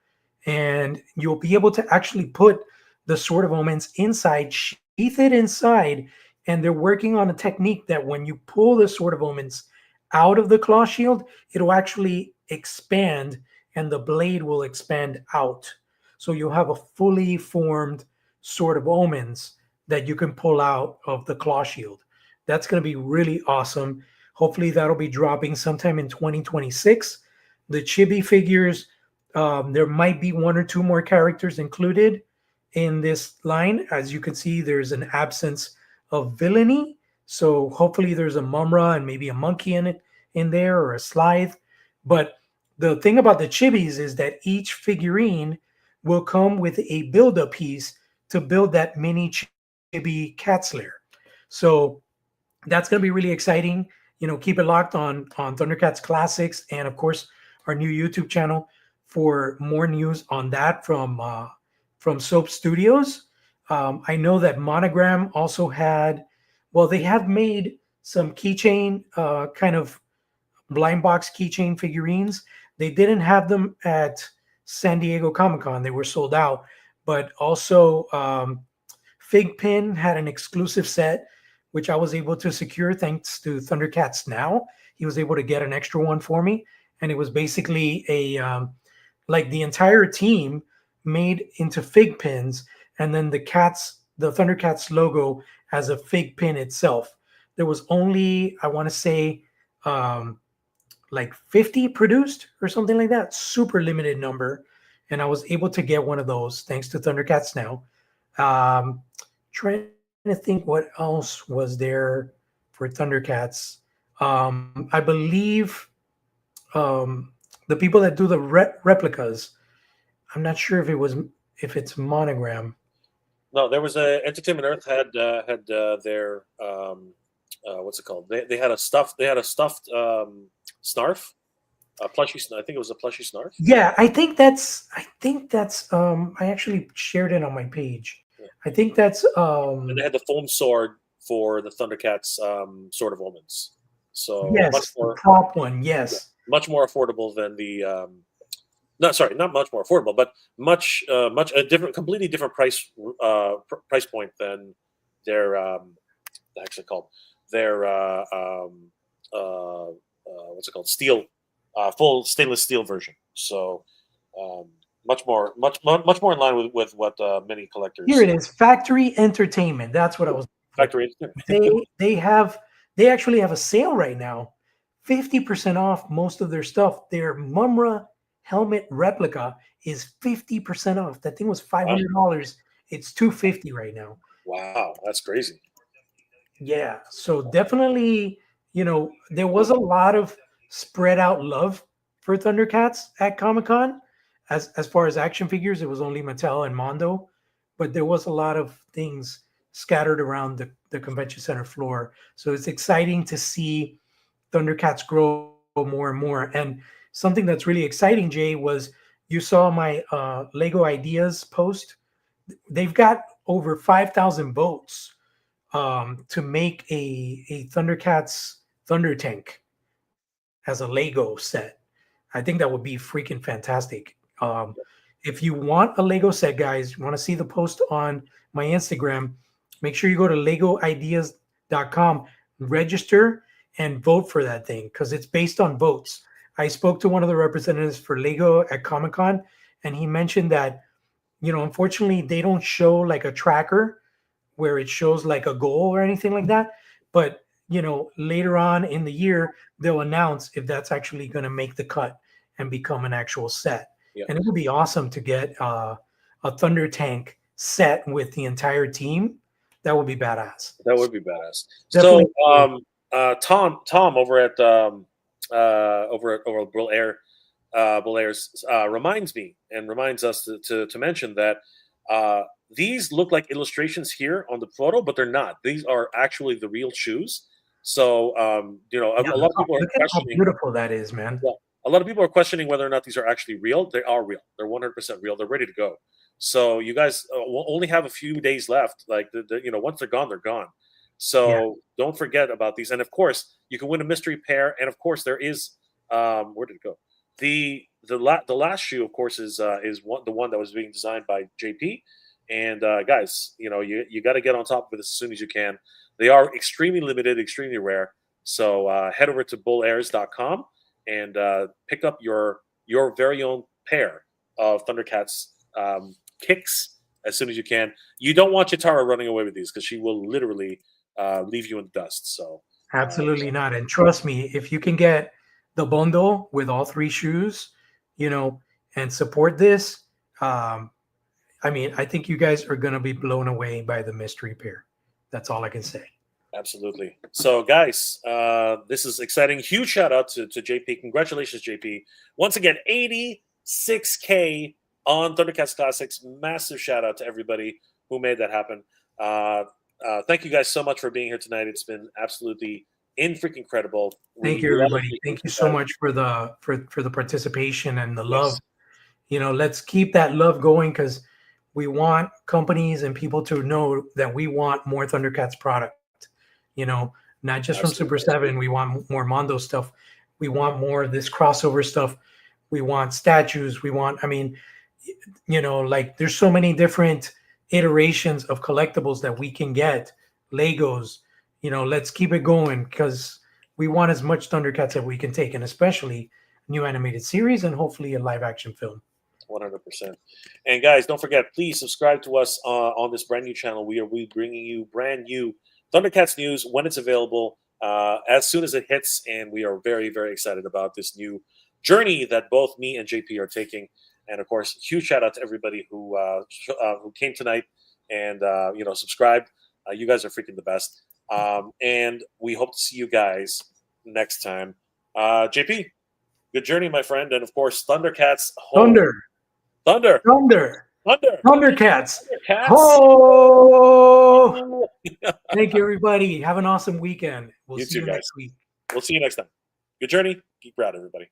and you'll be able to actually put the Sword of Omens inside, sheath it inside, and they're working on a technique that when you pull the Sword of Omens out of the claw shield, it'll actually expand and the blade will expand out. So you'll have a fully formed Sword of Omens that you can pull out of the claw shield. That's going to be really awesome. Hopefully that'll be dropping sometime in 2026. The chibi figures, there might be one or two more characters included in this line. As you can see, there's an absence of villainy. So hopefully there's a Mumra and maybe a monkey in there, or a Slythe. But the thing about the chibis is that each figurine will come with a build-up piece to build that mini chibi Cat's Lair. So that's going to be really exciting. Keep it locked on Thundercats Classics, and of course our new YouTube channel for more news on that from Soap Studios. I know that Monogram also had, well, they have made some keychain kind of blind box keychain figurines. They didn't have them at San Diego Comic-Con. They were sold out. But also Figpin had an exclusive set, which I was able to secure thanks to Thundercats Now. He was able to get an extra one for me. And it was basically like the entire team made into fig pins, and then the Thundercats logo as a fig pin itself. There was only, I want to say, like 50 produced or something like that. Super limited number. And I was able to get one of those thanks to Thundercats Now. Trying to think what else was there for Thundercats. I believe the people that do the replicas, I'm not sure if it's Monogram. No, there was Entertainment Earth had their what's it called? They had a stuffed Snarf, a plushie. I think it was a plushie Snarf. Yeah, I think that's. I actually shared it on my page. Yeah. I think that's. And they had the foam sword for the Thundercats Sword of Omens. So yes, much more, the prop one. Yes, yeah, much more affordable than the. Not much more affordable, but much a different, completely different price point than their actually called their what's it called, steel, full stainless steel version. So much more in line with what many collectors. Here it is, Factory Entertainment. That's what I was. Factory. They actually have a sale right now, 50% off most of their stuff. Their Mumra helmet replica is 50% off. That thing was $500. Wow. It's $250 right now. Wow, that's crazy. Yeah, so definitely, there was a lot of spread out love for Thundercats at Comic-Con. As far as action figures, it was only Mattel and Mondo, but there was a lot of things scattered around the convention center floor. So it's exciting to see Thundercats grow more and more. And something that's really exciting, Jay, was you saw my Lego Ideas post. They've got over 5,000 votes to make a Thundercats Thunder Tank as a Lego set. I think that would be freaking fantastic. If you want a Lego set, guys, you want to see the post on my Instagram, make sure you go to legoideas.com, register, and vote for that thing, because it's based on votes. I spoke to one of the representatives for Lego at Comic-Con, and he mentioned that, unfortunately, they don't show like a tracker where it shows like a goal or anything like that. But, later on in the year, they'll announce if that's actually going to make the cut and become an actual set. Yeah. And it would be awesome to get a Thunder Tank set with the entire team, that would be badass. That would be badass. Definitely. Tom over at Bull Airs reminds me and reminds us to mention that these look like illustrations here on the photo, but they're not. These are actually the real shoes. So Yeah, a lot of people are look at how questioning. beautiful that is, man. Yeah, a lot of people are questioning whether or not these are actually real. They are real. They're 100% real. They're ready to go. So you guys will only have a few days left. Like once they're gone, they're gone. So don't forget about these. And of course, you can win a mystery pair. And of course, there is where did it go? The last shoe, of course, is the one that was being designed by JP. And guys, you got to get on top of it as soon as you can. They are extremely limited, extremely rare. So head over to bullairs.com and pick up your very own pair of Thundercats kicks as soon as you can. You don't want Chitara running away with these because she will literally leave you in dust. So absolutely not. And trust me, if you can get the bundle with all 3 shoes, and support this, I mean, I think you guys are going to be blown away by the mystery pair. That's all I can say. Absolutely. So, guys, this is exciting. Huge shout out to JP. Congratulations, JP. Once again, 86K on Thundercats Classics. Massive shout out to everybody who made that happen. Thank you guys so much for being here tonight. It's been absolutely freaking incredible. Thank you, everybody. Thank you so much for the participation and the love. Let's keep that love going because we want companies and people to know that we want more Thundercats product. Not just from Super 7. We want more Mondo stuff. We want more of this crossover stuff. We want statues. We want, like there's so many different iterations of collectibles that we can get. Legos, let's keep it going because we want as much Thundercats as we can take, and especially new animated series and hopefully a live action film. 100%. And guys, don't forget, please subscribe to us on this brand new channel. We are bringing you brand new Thundercats news when it's available, as soon as it hits, and we are very, very excited about this new journey that both me and JP are taking. And of course, huge shout out to everybody who came tonight and subscribed. You guys are freaking the best, and we hope to see you guys next time. JP, good journey, my friend, and of course, Thundercats. Thunder. Thundercats. Oh! Thank you, everybody. Have an awesome weekend. We'll see you next week. We'll see you next time. Good journey. Keep proud, everybody.